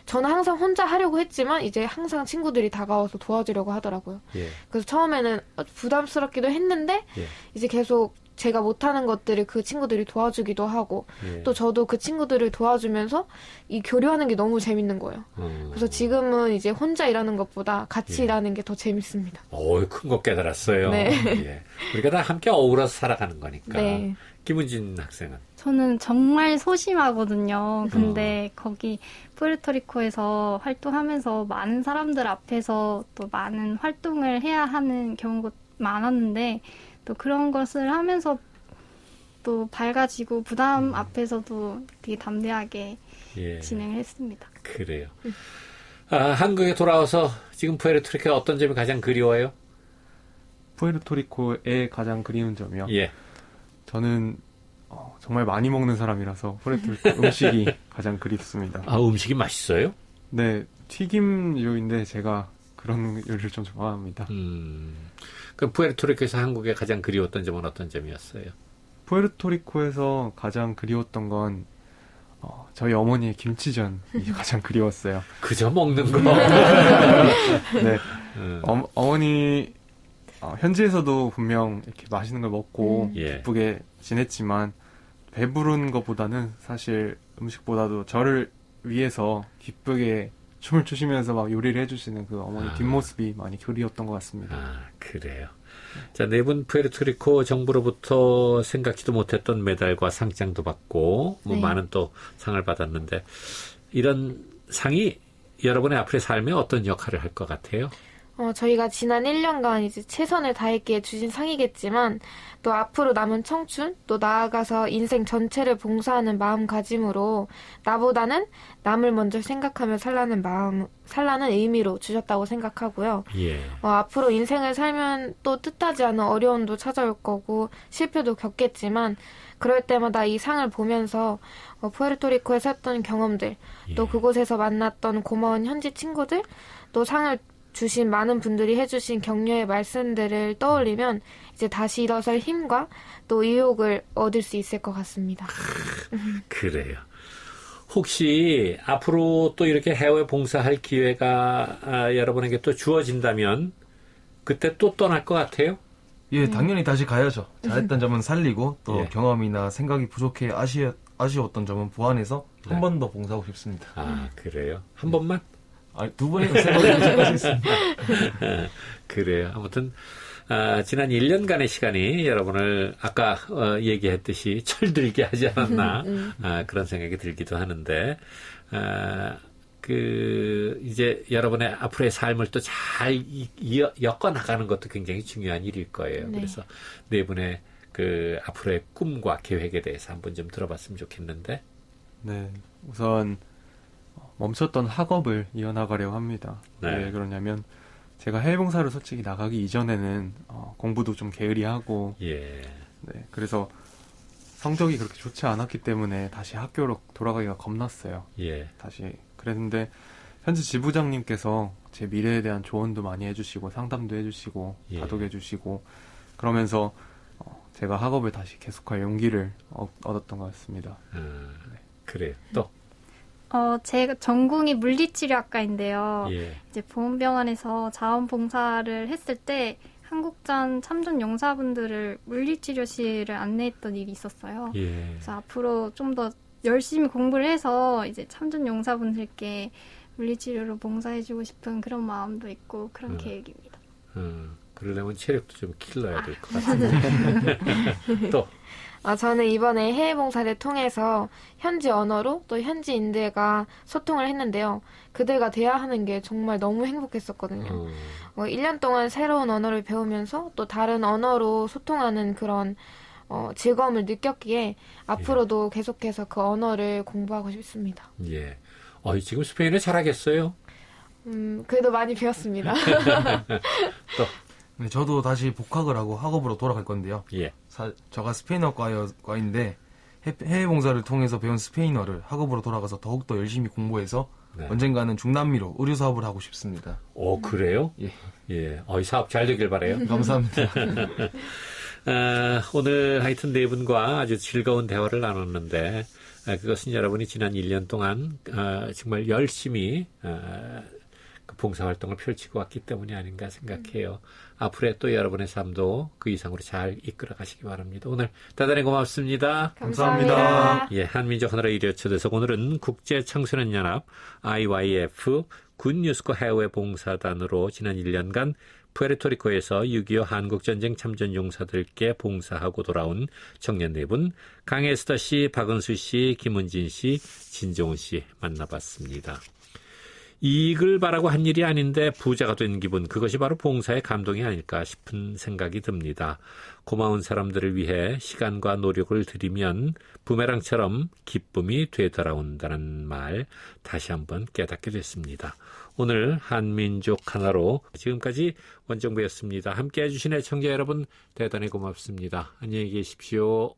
저는 항상 혼자 하려고 했지만, 이제 항상 친구들이 다가와서 도와주려고 하더라고요. 예. 그래서 처음에는 부담스럽기도 했는데, 예. 이제 계속 제가 못하는 것들을 그 친구들이 도와주기도 하고, 예. 또 저도 그 친구들을 도와주면서 이 교류하는 게 너무 재밌는 거예요. 그래서 지금은 이제 혼자 일하는 것보다 같이 예. 일하는 게 더 재밌습니다. 큰 거 깨달았어요. 네. 예. 우리가 다 함께 어우러서 살아가는 거니까. 네. 김은진 학생은? 저는 정말 소심하거든요. 근데 거기 푸에르토리코에서 활동하면서 많은 사람들 앞에서 또 많은 활동을 해야 하는 경우가 많았는데 또 그런 것을 하면서 또 밝아지고 부담 앞에서도 되게 담대하게 예. 진행을 했습니다. 그래요. 한국에 돌아와서 지금 푸에르토리코의 어떤 점이 가장 그리워요? 푸에르토리코의 가장 그리운 점이요. 예. 저는 정말 많이 먹는 사람이라서 푸에르토리코 음식이 가장 그립습니다. 음식이 맛있어요? 네, 튀김류인데 제가 그런 요리를 좀 좋아합니다. 그럼 푸에르토리코에서 한국에 가장 그리웠던 점은 어떤 점이었어요? 푸에르토리코에서 가장 그리웠던 건 저희 어머니의 김치전이 가장 그리웠어요. 그저 먹는 거. 네, 어머니 현지에서도 분명 이렇게 맛있는 걸 먹고 예. 기쁘게 지냈지만 배부른 것보다는 사실 음식보다도 저를 위해서 기쁘게 춤을 추시면서 막 요리를 해주시는 그 어머니 뒷모습이 많이 그리웠던 것 같습니다. 그래요. 자, 네 분 푸에르토리코 정부로부터 생각지도 못했던 메달과 상장도 받고 네. 많은 또 상을 받았는데 이런 상이 여러분의 앞으로의 삶에 어떤 역할을 할 것 같아요? 저희가 지난 1년간 이제 최선을 다했기에 주신 상이겠지만, 또 앞으로 남은 청춘, 또 나아가서 인생 전체를 봉사하는 마음가짐으로 나보다는 남을 먼저 생각하며 살라는 의미로 주셨다고 생각하고요. 예. 앞으로 인생을 살면 또 뜻하지 않은 어려움도 찾아올 거고, 실패도 겪겠지만, 그럴 때마다 이 상을 보면서 푸에르토리코에서 했던 경험들, 또 그곳에서 만났던 고마운 현지 친구들, 또 상을 주신 많은 분들이 해주신 격려의 말씀들을 떠올리면 이제 다시 일어설 힘과 또 의욕을 얻을 수 있을 것 같습니다. 그래요. 혹시 앞으로 또 이렇게 해외 봉사할 기회가 여러분에게 또 주어진다면 그때 또 떠날 것 같아요? 예, 당연히 다시 가야죠. 잘했던 점은 살리고 또 예. 경험이나 생각이 부족해 아쉬웠던 점은 보완해서 한 번 더 봉사하고 싶습니다. 그래요. 한 번만? 두 번이나 세 번이나 도착할 수 있습니다. 그래요. 아무튼 지난 1년간의 시간이 여러분을 아까 얘기했듯이 철들게 하지 않았나 그런 생각이 들기도 하는데 이제 여러분의 앞으로의 삶을 또 잘 엮어 나가는 것도 굉장히 중요한 일일 거예요. 네. 그래서 네 분의 그 앞으로의 꿈과 계획에 대해서 한번 좀 들어봤으면 좋겠는데. 네, 우선 멈췄던 학업을 이어나가려고 합니다. 네. 왜 그러냐면 제가 해외봉사를 솔직히 나가기 이전에는 공부도 좀 게으리하고 예. 네, 그래서 성적이 그렇게 좋지 않았기 때문에 다시 학교로 돌아가기가 겁났어요. 예. 다시 그랬는데 현재 지부장님께서 제 미래에 대한 조언도 많이 해주시고 상담도 해주시고 예. 다독해주시고 그러면서 제가 학업을 다시 계속할 용기를 얻었던 것 같습니다. 그래요. 또. 제가 전공이 물리치료학과인데요. 예. 이제 보훈병원에서 자원봉사를 했을 때 한국전 참전 용사분들을 물리치료실을 안내했던 일이 있었어요. 예. 그래서 앞으로 좀 더 열심히 공부를 해서 이제 참전 용사분들께 물리치료로 봉사해주고 싶은 그런 마음도 있고 그런 계획입니다. 그러려면 체력도 좀 길러야 될 것 같은데. 또. 저는 이번에 해외 봉사를 통해서 현지 언어로 또 현지인들과 소통을 했는데요. 그들과 대화하는 게 정말 너무 행복했었거든요. 1년 동안 새로운 언어를 배우면서 또 다른 언어로 소통하는 그런 즐거움을 느꼈기에 앞으로도 계속해서 그 언어를 공부하고 싶습니다. 예. 지금 스페인어 잘하겠어요? 그래도 많이 배웠습니다. 또. 네, 저도 다시 복학을 하고 학업으로 돌아갈 건데요. 예. 저가 스페인어과인데 해외 봉사를 통해서 배운 스페인어를 학업으로 돌아가서 더욱더 열심히 공부해서 네. 언젠가는 중남미로 의료 사업을 하고 싶습니다. 그래요? 예. 예. 이 사업 잘 되길 바라요. 감사합니다. 오늘 하여튼 네 분과 아주 즐거운 대화를 나눴는데 그것은 여러분이 지난 1년 동안 정말 열심히 그 봉사활동을 펼치고 왔기 때문이 아닌가 생각해요. 앞으로의 또 여러분의 삶도 그 이상으로 잘 이끌어 가시기 바랍니다. 오늘 대단히 고맙습니다. 감사합니다. 예, 한민족 하나로 이르 초대석 오늘은 국제청소년연합 IYF 굿뉴스코 해외 봉사단으로 지난 1년간 푸에르토리코에서 6.25 한국전쟁 참전 용사들께 봉사하고 돌아온 청년 네 분, 강에스더 씨, 박은수 씨, 김은진 씨, 진종훈 씨 만나봤습니다. 이익을 바라고 한 일이 아닌데 부자가 된 기분, 그것이 바로 봉사의 감동이 아닐까 싶은 생각이 듭니다. 고마운 사람들을 위해 시간과 노력을 들이면 부메랑처럼 기쁨이 되돌아온다는 말 다시 한번 깨닫게 됐습니다. 오늘 한민족 하나로 지금까지 원정부였습니다. 함께해 주신 애청자 여러분 대단히 고맙습니다. 안녕히 계십시오.